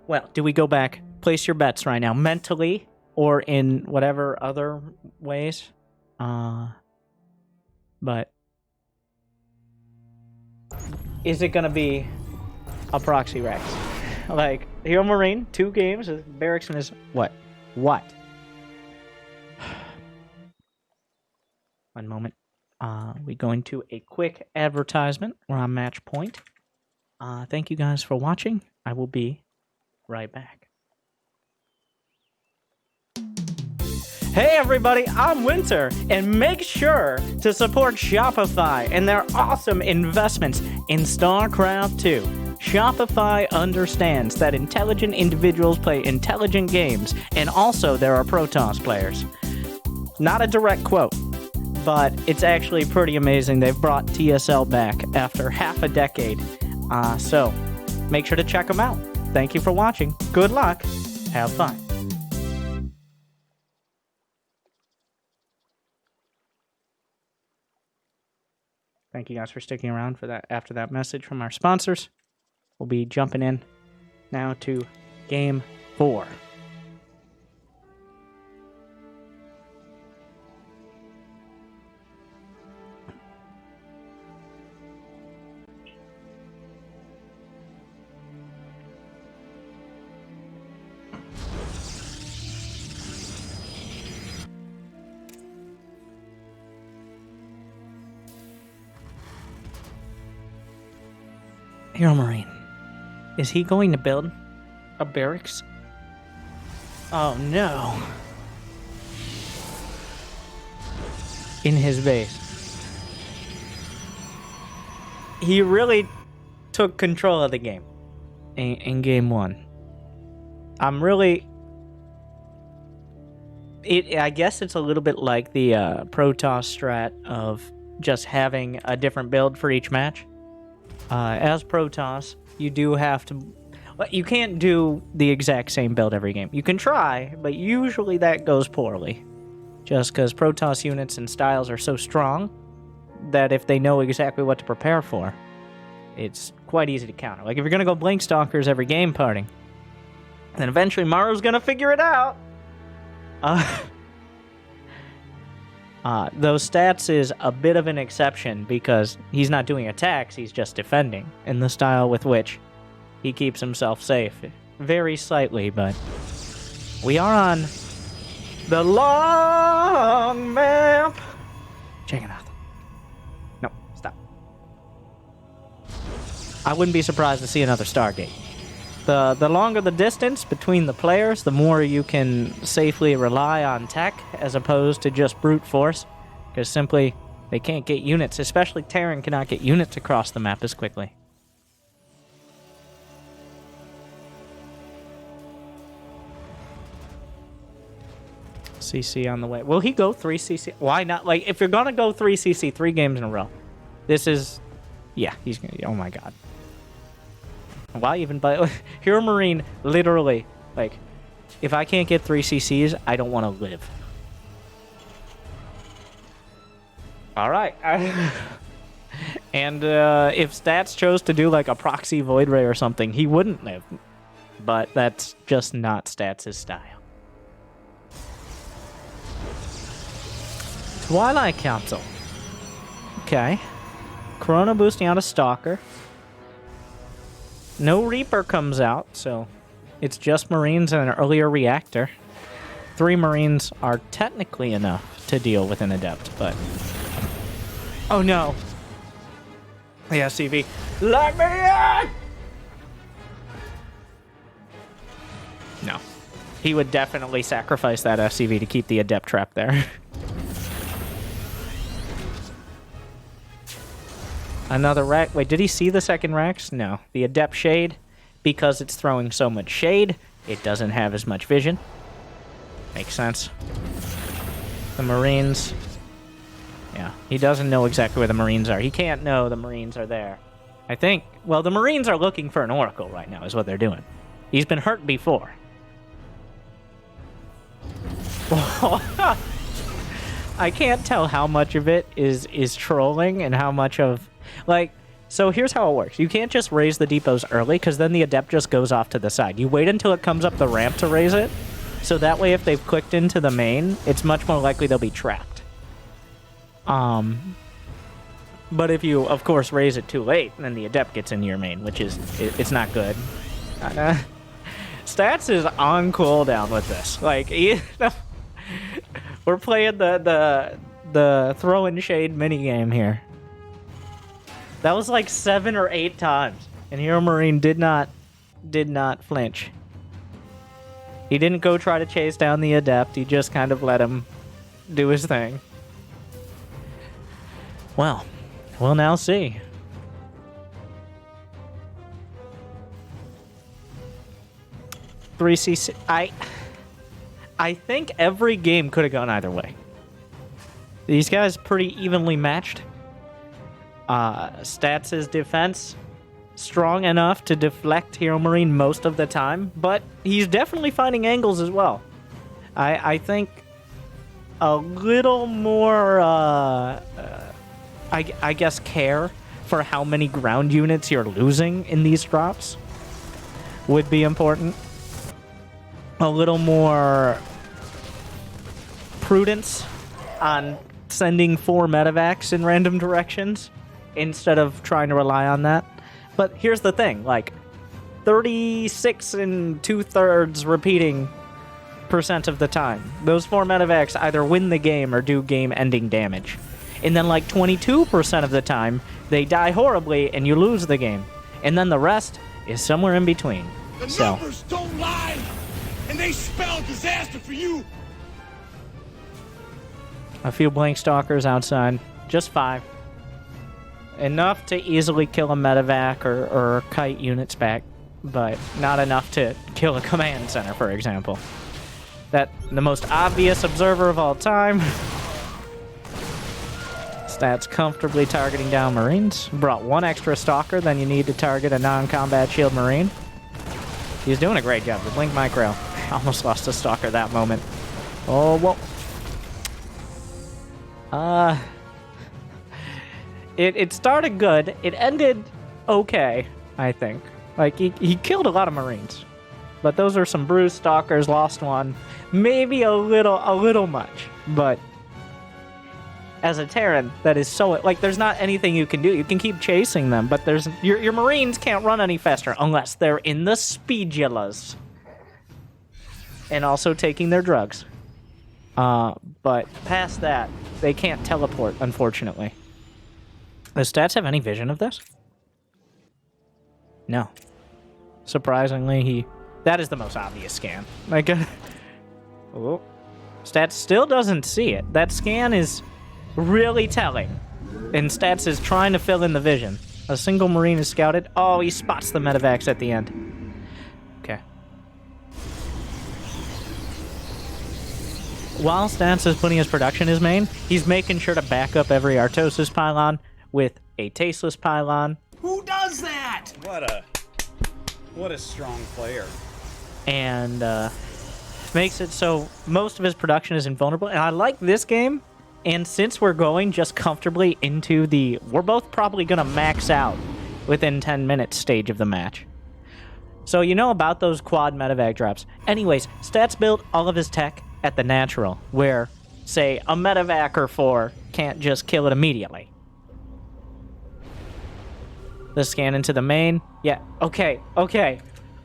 Well, do we go back? Place your bets right now, mentally or in whatever other ways. But is it gonna be a proxy Rex? Like, HeroMarine, 2 games. Barrickson is what? What? One moment. We go into a quick advertisement. We're on match point. Thank you guys for watching. I will be right back. Hey everybody, I'm Winter, and make sure to support Shopify and their awesome investments in StarCraft 2. Shopify understands that intelligent individuals play intelligent games, and also there are Protoss players. Not a direct quote, but it's actually pretty amazing. They've brought TSL back after half a decade. So make sure to check them out. Thank you for watching. Good luck. Have fun. Thank you guys for sticking around for that. After that message from our sponsors, we'll be jumping in now to Game 4. HeroMarine. Is he going to build a barracks? Oh no. In his base. He really took control of the game in game 1. I'm really... I guess it's a little bit like the Protoss strat of just having a different build for each match. As Protoss, you do have to... You can't do the exact same build every game. You can try, but usually that goes poorly. Just because Protoss units and styles are so strong that if they know exactly what to prepare for, it's quite easy to counter. Like, if you're going to go Blink Stalkers every game parting, then eventually Maru's going to figure it out. Those stats is a bit of an exception because he's not doing attacks, he's just defending in the style with which he keeps himself safe. Very slightly, but we are on the long map. Check it out. No, stop. I wouldn't be surprised to see another Stargate. The longer the distance between the players, the more you can safely rely on tech as opposed to just brute force, because simply they can't get units, especially Terran cannot get units across the map as quickly. CC on the way. Will he go 3 CC? Why not? Like, if you're gonna go 3 CC 3 games in a row, this is... Yeah, he's gonna... Oh my god. Why even buy... HeroMarine, literally, like, if I can't get 3 CCs, I don't want to live. Alright. And if Stats chose to do, like, a proxy Void Ray or something, he wouldn't live. But that's just not Stats' style. Twilight Council. Okay. Corona boosting out a Stalker. No Reaper comes out, so it's just Marines and an earlier Reactor. 3 Marines are technically enough to deal with an Adept, but... Oh no! The SCV. Let me in! No. He would definitely sacrifice that SCV to keep the Adept trap there. Another Rex. Wait, did he see the second Rex? No. The Adept Shade, because it's throwing so much shade, it doesn't have as much vision. Makes sense. The Marines... Yeah, he doesn't know exactly where the Marines are. He can't know the Marines are there. I think... Well, the Marines are looking for an Oracle right now, is what they're doing. He's been hurt before. I can't tell how much of it is trolling and how much of... Like, so here's how it works. You can't just raise the depots early, because then the Adept just goes off to the side. You wait until it comes up the ramp to raise it, so that way if they've clicked into the main, it's much more likely they'll be trapped. But if you, of course, raise it too late, then the Adept gets into your main, which is, it's not good. Stats is on cooldown with this. Like, we're playing the throw and shade minigame here. That was like 7 or 8 times, and HeroMarine did not flinch. He didn't go try to chase down the Adept. He just kind of let him do his thing. Well, we'll now see. $3CC. I think every game could have gone either way. These guys pretty evenly matched. Stats' defense strong enough to deflect HeroMarine most of the time, but he's definitely finding angles as well. I think a little more I guess care for how many ground units you're losing in these drops would be important. A little more prudence on sending 4 medevacs in random directions instead of trying to rely on that. But here's the thing, like 36 and 2/3 repeating % of the time. Those 4 medevacs either win the game or do game-ending damage. And then like 22% of the time, they die horribly and you lose the game. And then the rest is somewhere in between. The numbers don't lie, and they spell disaster for you. A few Blink Stalkers outside, just 5. Enough to easily kill a medevac or kite units back, but not enough to kill a command center, for example. That the most obvious observer of all time. Stats comfortably targeting down Marines. Brought 1 extra Stalker than you need to target a non-combat shield Marine. He's doing a great job. The Blink Micro. Almost lost a Stalker that moment. Oh, whoa. It started good. It ended okay, I think. Like, he killed a lot of Marines. But those are some bruised Stalkers, lost 1. Maybe a little much. But as a Terran, that is so... Like, there's not anything you can do. You can keep chasing them, but there's... Your Marines can't run any faster unless they're in the speedulas. And also taking their drugs. But past that, they can't teleport, unfortunately. Does Stats have any vision of this? No. Surprisingly, that is the most obvious scan. Like, oh. Stats still doesn't see it. That scan is really telling. And Stats is trying to fill in the vision. A single Marine is scouted. Oh, he spots the medevacs at the end. Okay. While Stats is putting his production in his main, he's making sure to back up every Artosis pylon with a tasteless pylon. Who does that? What a strong player. And makes it so most of his production is invulnerable. And I like this game. And since we're going just comfortably into the... We're both probably going to max out within 10 minutes stage of the match. So you know about those quad medevac drops. Anyways, Stats built all of his tech at the natural, where, say, a medevac or 4 can't just kill it immediately. The scan into the main. Yeah, okay.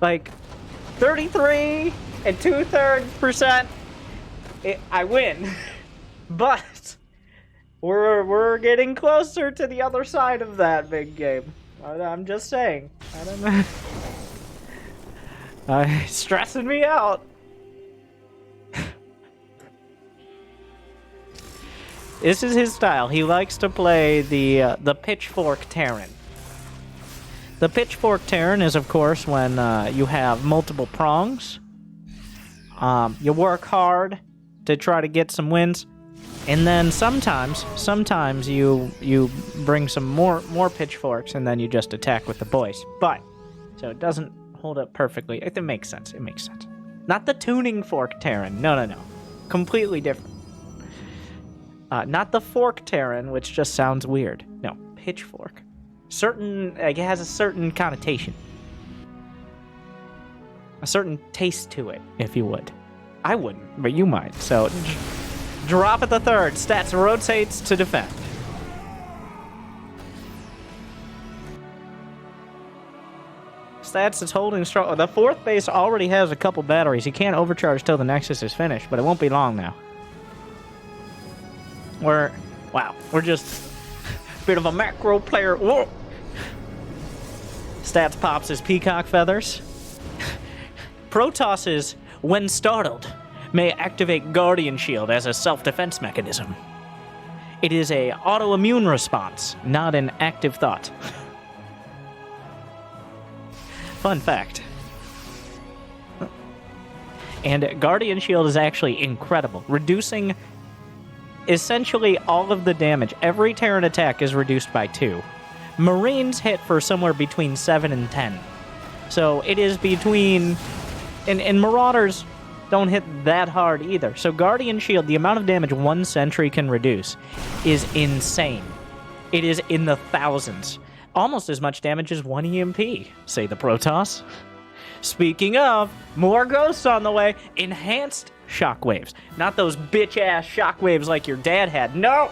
Like, 33 and 2/3%. I win. But we're getting closer to the other side of that big game. I'm just saying. I don't know. It's stressing me out. This is his style. He likes to play the Pitchfork Terran. The Pitchfork Terran is, of course, when you have multiple prongs You work hard to try to get some wins, and then sometimes you bring some more pitchforks, and then you just attack with the boys. But so it doesn't hold up perfectly. It makes sense. It makes sense. Not the tuning fork Terran. No. Completely different. Not the fork Terran, which just sounds weird. No, pitchfork. It has a certain connotation. A certain taste to it, if you would. I wouldn't, but you might. So, drop at the third. Stats rotates to defend. Stats is holding strong. The fourth base already has a couple batteries. He can't overcharge till the Nexus is finished, but it won't be long now. We're just a bit of a macro player. Whoa! Stats pops his peacock feathers. Protosses, when startled, may activate Guardian Shield as a self-defense mechanism. It is a autoimmune response, not an active thought. Fun fact. And Guardian Shield is actually incredible, reducing essentially all of the damage. Every Terran attack is reduced by 2. Marines hit for somewhere between 7 and 10. So it is between... And Marauders don't hit that hard either. So Guardian Shield, the amount of damage one sentry can reduce is insane. It is in the thousands. Almost as much damage as one EMP, say the Protoss. Speaking of, more ghosts on the way. Enhanced shockwaves. Not those bitch-ass shockwaves like your dad had. No!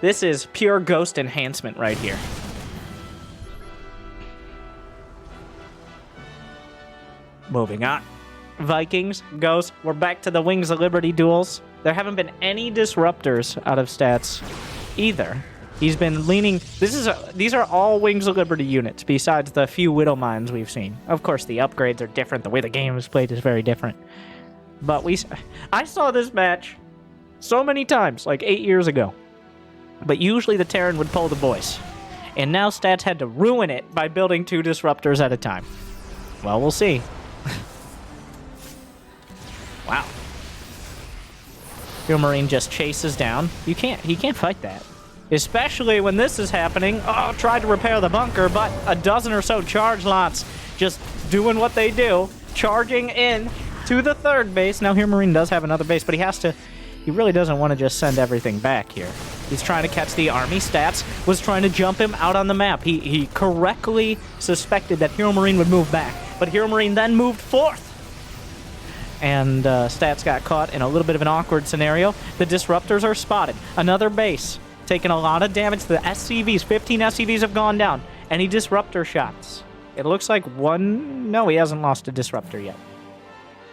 This is pure ghost enhancement right here. Moving on. Vikings, Ghosts, we're back to the Wings of Liberty duels. There haven't been any disruptors out of stats either. He's been leaning... These are all Wings of Liberty units, besides the few Widow Mines we've seen. Of course, the upgrades are different. The way the game is played is very different. But I saw this match so many times, like 8 years ago. But usually the Terran would pull the boys. And now Stats had to ruin it by building 2 disruptors at a time. Well, we'll see. Wow. HeroMarine just chases down. He can't fight that. Especially when this is happening. Oh, tried to repair the bunker, but a dozen or so charge lots just doing what they do. Charging in to the third base. Now HeroMarine does have another base, but he really doesn't want to just send everything back here. He's trying to catch the army. Stats was trying to jump him out on the map. He correctly suspected that HeroMarine would move back, but HeroMarine then moved forth. And Stats got caught in a little bit of an awkward scenario. The disruptors are spotted. Another base taking a lot of damage. The SCVs, 15 SCVs have gone down. Any disruptor shots? It looks like one... No, he hasn't lost a disruptor yet.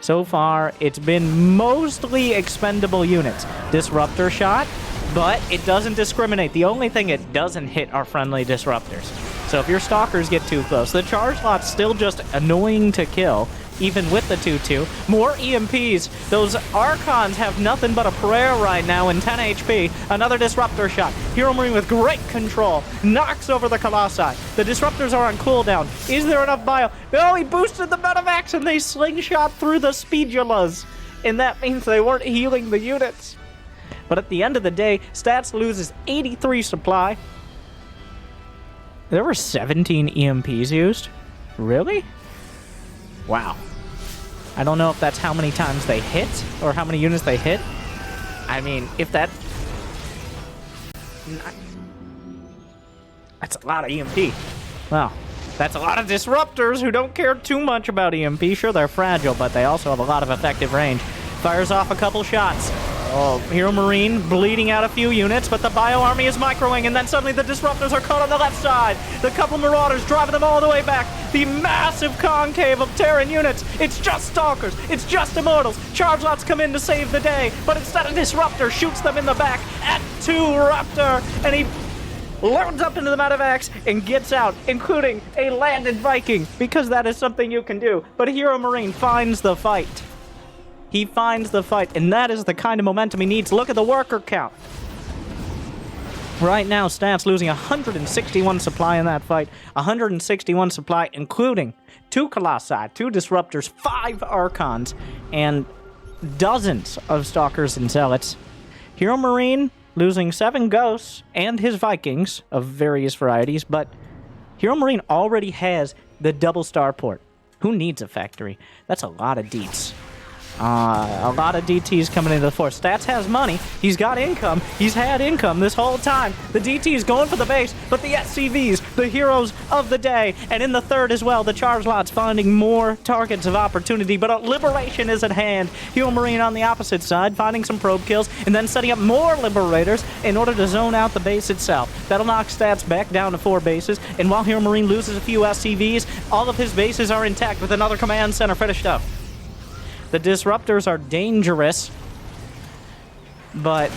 So far, it's been mostly expendable units. Disruptor shot, but it doesn't discriminate. The only thing it doesn't hit are friendly disruptors. So if your stalkers get too close, the charge lot's still just annoying to kill, even with the 2-2. More EMPs. Those Archons have nothing but a prayer right now in 10 HP. Another disruptor shot. HeroMarine with great control knocks over the Colossi. The disruptors are on cooldown. Is there enough bio? No, he boosted the medevacs and they slingshot through the Speedulas. And that means they weren't healing the units. But at the end of the day, Stats loses 83 supply. There were 17 EMPs used? Really? Wow. I don't know if that's how many times they hit or how many units they hit. I mean, if that... That's a lot of EMP. Well, that's a lot of disruptors who don't care too much about EMP. Sure, they're fragile, but they also have a lot of effective range. Fires off a couple shots. Oh, HeroMarine bleeding out a few units, but the Bio Army is microing, and then suddenly the disruptors are caught on the left side. The couple Marauders driving them all the way back. The massive concave of Terran units. It's just Stalkers. It's just Immortals. Charge lots come in to save the day, but instead a disruptor shoots them in the back at 2 Raptor, and he loads up into the medevacs and gets out, including a landed Viking, because that is something you can do. But HeroMarine finds the fight. He finds the fight, and that is the kind of momentum he needs. Look at the worker count. Right now, Stats losing 161 supply in that fight. 161 supply, including 2 Colossi, 2 Disruptors, 5 Archons, and dozens of Stalkers and Zealots. HeroMarine losing 7 Ghosts and his Vikings of various varieties, but HeroMarine already has the double starport. Who needs a factory? That's a lot of deets. A lot of DTs coming into the force. Stats has money. He's got income. He's had income this whole time. The DT is going for the base, but the SCVs, the heroes of the day, and in the third as well, the charge lots finding more targets of opportunity, but a liberation is at hand. HeroMarine on the opposite side, finding some probe kills, and then setting up more liberators in order to zone out the base itself. That'll knock stats back down to 4 bases, and while HeroMarine loses a few SCVs, all of his bases are intact with another command center finished up. The disruptors are dangerous, but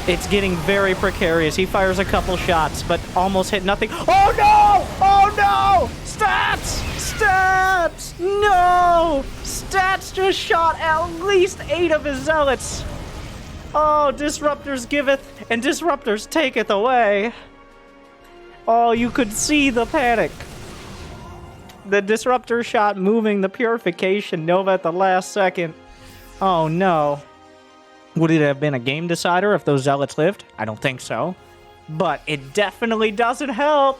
it's getting very precarious. He fires a couple shots, but almost hit nothing. Oh no! Oh no! Stats! Stats! No! Stats just shot at least 8 of his zealots. Oh, disruptors giveth and disruptors taketh away. Oh, you could see the panic. The disruptor shot moving the purification Nova at the last second. Oh no. Would it have been a game decider if those zealots lived? I don't think so. But it definitely doesn't help.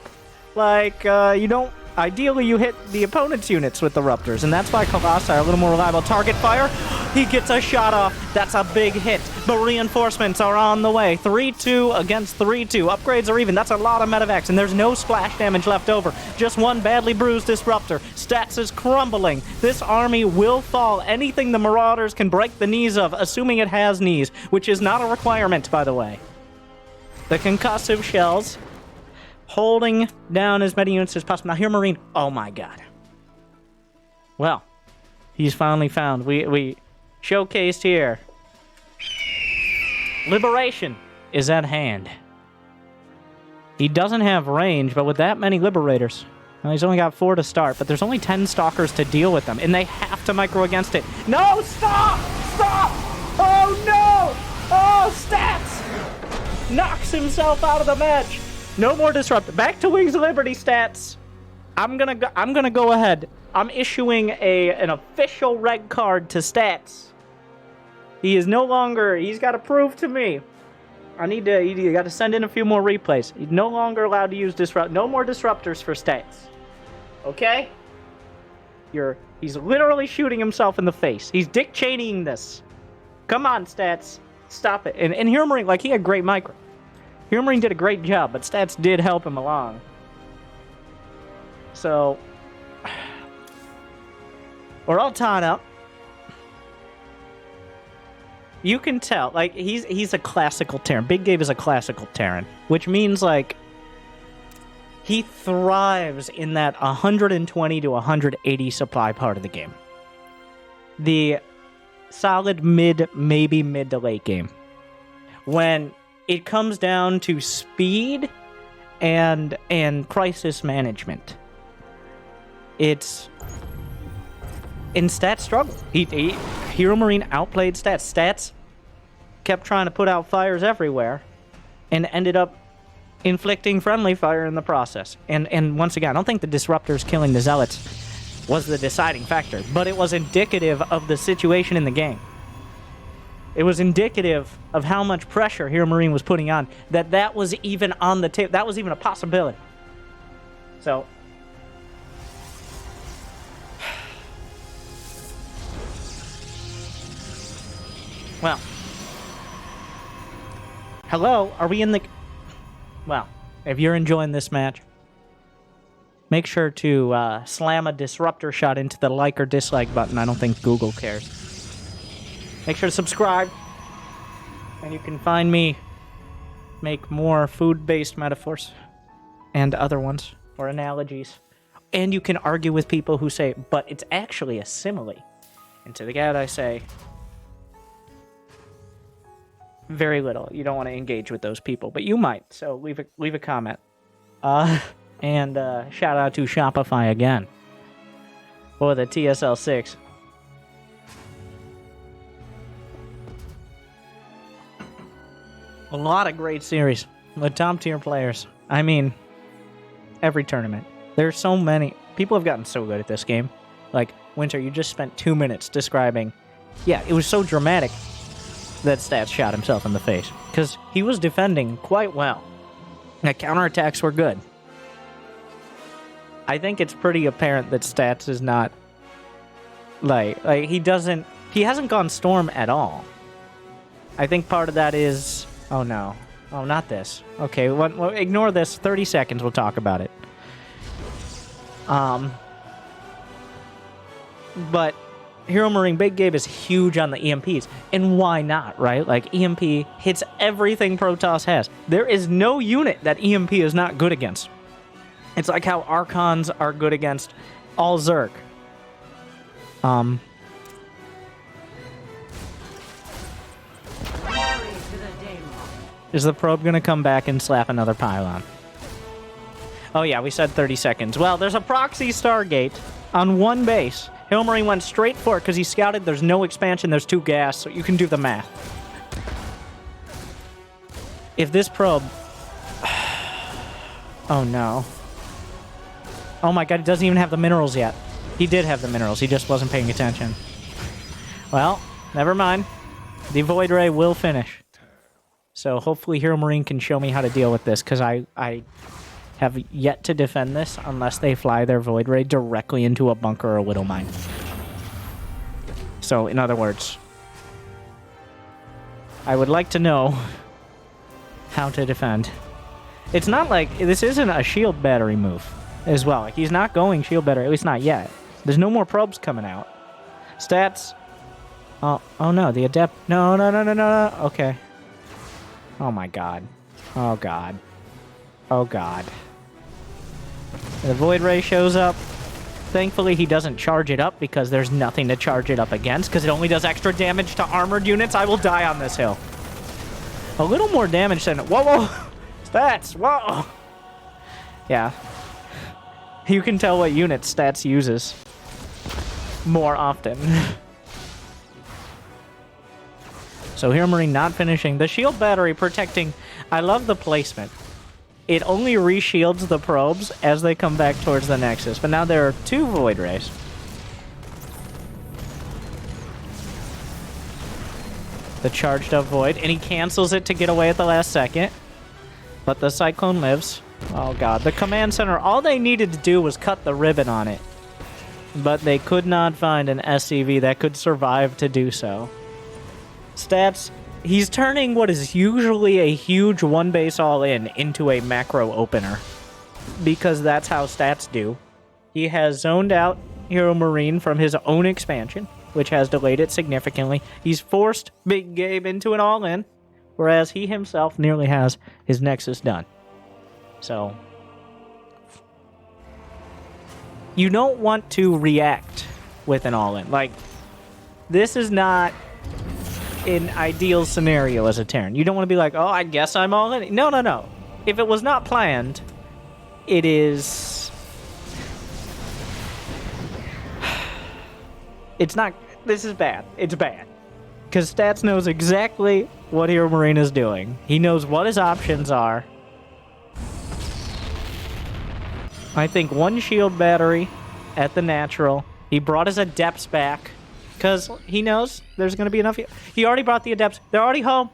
Like, you don't... Ideally, you hit the opponent's units with the Ruptors, and that's why Colossi are a little more reliable. Target fire, he gets a shot off. That's a big hit, but reinforcements are on the way. 3-2 against 3-2. Upgrades are even. That's a lot of medevacs, and there's no splash damage left over. Just one badly bruised Disruptor. Stats is crumbling. This army will fall. Anything the Marauders can break the knees of, assuming it has knees, which is not a requirement, by the way. The concussive shells holding down as many units as possible. Now, HeroMarine, oh my god. Well, he's finally found. We showcased here. Liberation is at hand. He doesn't have range, but with that many Liberators, well, he's only got 4 to start, but there's only 10 Stalkers to deal with them, and they have to micro against it. No, stop! Stop! Oh no! Oh, Stats! Knocks himself out of the match. No more disrupt. Back to Wings of Liberty, Stats. I'm gonna go ahead. I'm issuing an official red card to Stats. He is no longer. He's got to prove to me. You got to send in a few more replays. He's no longer allowed to use disrupt. No more disruptors for Stats. Okay? He's literally shooting himself in the face. He's Dick Cheneying this. Come on, Stats. Stop it. And HeroMarine, like, he had great micro. HeroMarine did a great job, but Stats did help him along. So, we're all tied up. You can tell, like, he's a classical Terran. Big Gabe is a classical Terran, which means, like, he thrives in that 120 to 180 supply part of the game. The solid maybe mid to late game. When it comes down to speed and crisis management. It's... And Stats struggled. HeroMarine outplayed Stats. Stats kept trying to put out fires everywhere and ended up inflicting friendly fire in the process. And once again, I don't think the Disruptors killing the Zealots was the deciding factor, but it was indicative of the situation in the game. It was indicative of how much pressure HeroMarine was putting on, that was even on the table. That was even a possibility. So, well, hello, are we in the... Well, if you're enjoying this match, make sure to slam a disruptor shot into the like or dislike button. I don't think Google cares. Make sure to subscribe, and you can find me make more food-based metaphors and other ones, or analogies. And you can argue with people who say, but it's actually a simile. And to the guy I say, very little. You don't want to engage with those people, but you might, so leave a comment. And shout out to Shopify again for the TSL6. A lot of great series with top-tier players. I mean, every tournament. There's so many. People have gotten so good at this game. Like, Winter, you just spent 2 minutes describing... Yeah, it was so dramatic that Stats shot himself in the face. Because he was defending quite well. The counterattacks were good. I think it's pretty apparent that Stats is not... Like he hasn't gone Storm at all. I think part of that is... Oh, no. Oh, not this. Okay, well, ignore this. 30 seconds, we'll talk about it. But HeroMarine Big Gabe is huge on the EMPs. And why not, right? Like, EMP hits everything Protoss has. There is no unit that EMP is not good against. It's like how Archons are good against all Zerg. Is the probe going to come back and slap another pylon? Oh yeah, we said 30 seconds. Well, there's a proxy Stargate on one base. HeroMarine went straight for it because he scouted. There's no expansion. There's 2 gas, so you can do the math. If this probe... Oh no. Oh my god, he doesn't even have the minerals yet. He did have the minerals. He just wasn't paying attention. Well, never mind. The Void Ray will finish. So hopefully HeroMarine can show me how to deal with this, because I have yet to defend this unless they fly their Void Ray directly into a bunker or a Widow Mine. So, in other words, I would like to know how to defend. It's not like... This isn't a shield battery move as well. Like, he's not going shield battery, at least not yet. There's no more probes coming out. Stats... Oh no, the Adept... No. Okay. Oh my god. Oh god. Oh god. The Void Ray shows up. Thankfully, he doesn't charge it up because there's nothing to charge it up against because it only does extra damage to armored units. I will die on this hill. A little more damage than... Whoa! Stats! Whoa! Yeah. You can tell what unit Stats uses more often. So HeroMarine not finishing. The shield battery protecting... I love the placement. It only reshields the probes as they come back towards the Nexus. But now there are 2 Void Rays. The charged up Void. And he cancels it to get away at the last second. But the Cyclone lives. Oh god. The command center, all they needed to do was cut the ribbon on it. But they could not find an SCV that could survive to do so. Stats... He's turning what is usually a huge one-base all-in into a macro opener. Because that's how Stats do. He has zoned out HeroMarine from his own expansion, which has delayed it significantly. He's forced Big Gabe into an all-in, whereas he himself nearly has his Nexus done. So... You don't want to react with an all-in. Like, this is not... an ideal scenario as a Terran. You don't want to be like, oh, I guess I'm all in. No. If it was not planned, it is... It's not... This is bad. It's bad. Because Stats knows exactly what HeroMarine is doing. He knows what his options are. I think 1 shield battery at the natural. He brought his Adepts back. Because he knows there's going to be enough... He already brought the Adepts. They're already home.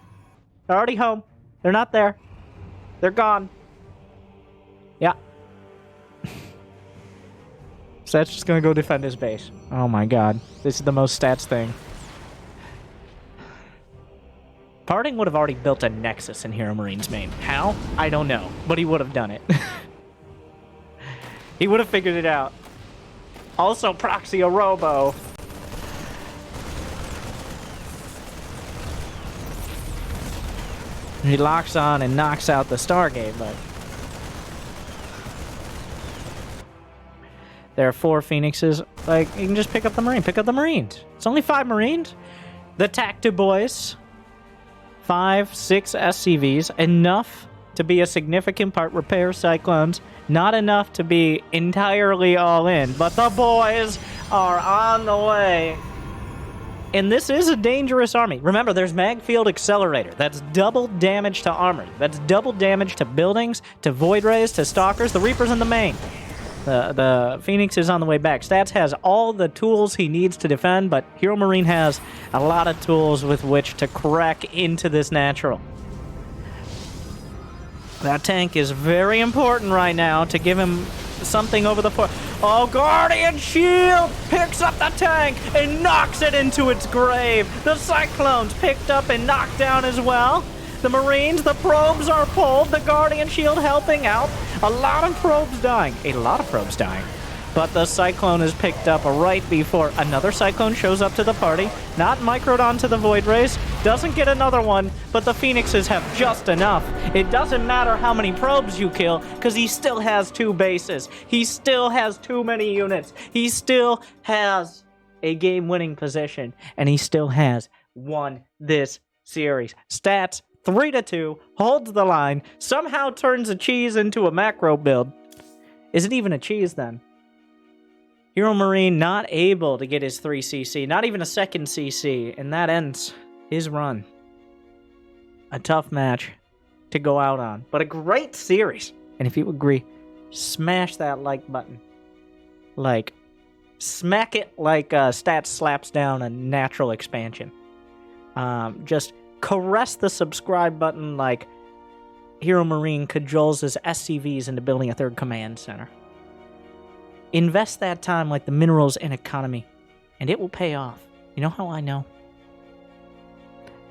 They're not there. They're gone. Yeah. So that's just going to go defend his base. Oh my god. This is the most Stats thing. Parting would have already built a Nexus in HeroMarine's main. How? I don't know. But he would have done it. He would have figured it out. Also, proxy a Robo. He locks on and knocks out the Stargate, but... There are 4 Phoenixes. Like, you can just pick up the Marine. Pick up the Marines. It's only 5 Marines. The Tacti Boys. 5, 6 SCVs. Enough to be a significant part repair Cyclones. Not enough to be entirely all in. But the boys are on the way. And this is a dangerous army. Remember, there's Mag Field Accelerator. That's double damage to armor. That's double damage to buildings, to Void Rays, to Stalkers, the Reapers in the main. The Phoenix is on the way back. Stats has all the tools he needs to defend, but HeroMarine has a lot of tools with which to crack into this natural. That tank is very important right now to give him something over the foot. Oh, Guardian Shield picks up the tank and knocks it into its grave. The Cyclones picked up and knocked down as well. The Marines, the probes are pulled. The Guardian Shield helping out. A lot of probes dying. A lot of probes dying. But the Cyclone is picked up right before another Cyclone shows up to the party. Not microed onto the Void Rays. Doesn't get another one, but the Phoenixes have just enough. It doesn't matter how many probes you kill, because he still has 2 bases. He still has too many units. He still has a game-winning position, and he still has won this series. Stats 3-2, holds the line, somehow turns a cheese into a macro build. Is it even a cheese then? HeroMarine not able to get his 3 CC, not even a second CC, and that ends his run. A tough match to go out on, but a great series. And if you agree, smash that like button. Like, smack it like Stats slaps down a natural expansion. Just caress the subscribe button like HeroMarine cajoles his SCVs into building a 3rd command center. Invest that time like the minerals and economy, and it will pay off. You know how I know?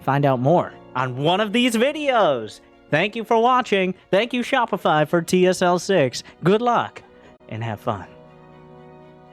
Find out more on one of these videos. Thank you for watching. Thank you, Shopify, for TSL6. Good luck, and have fun.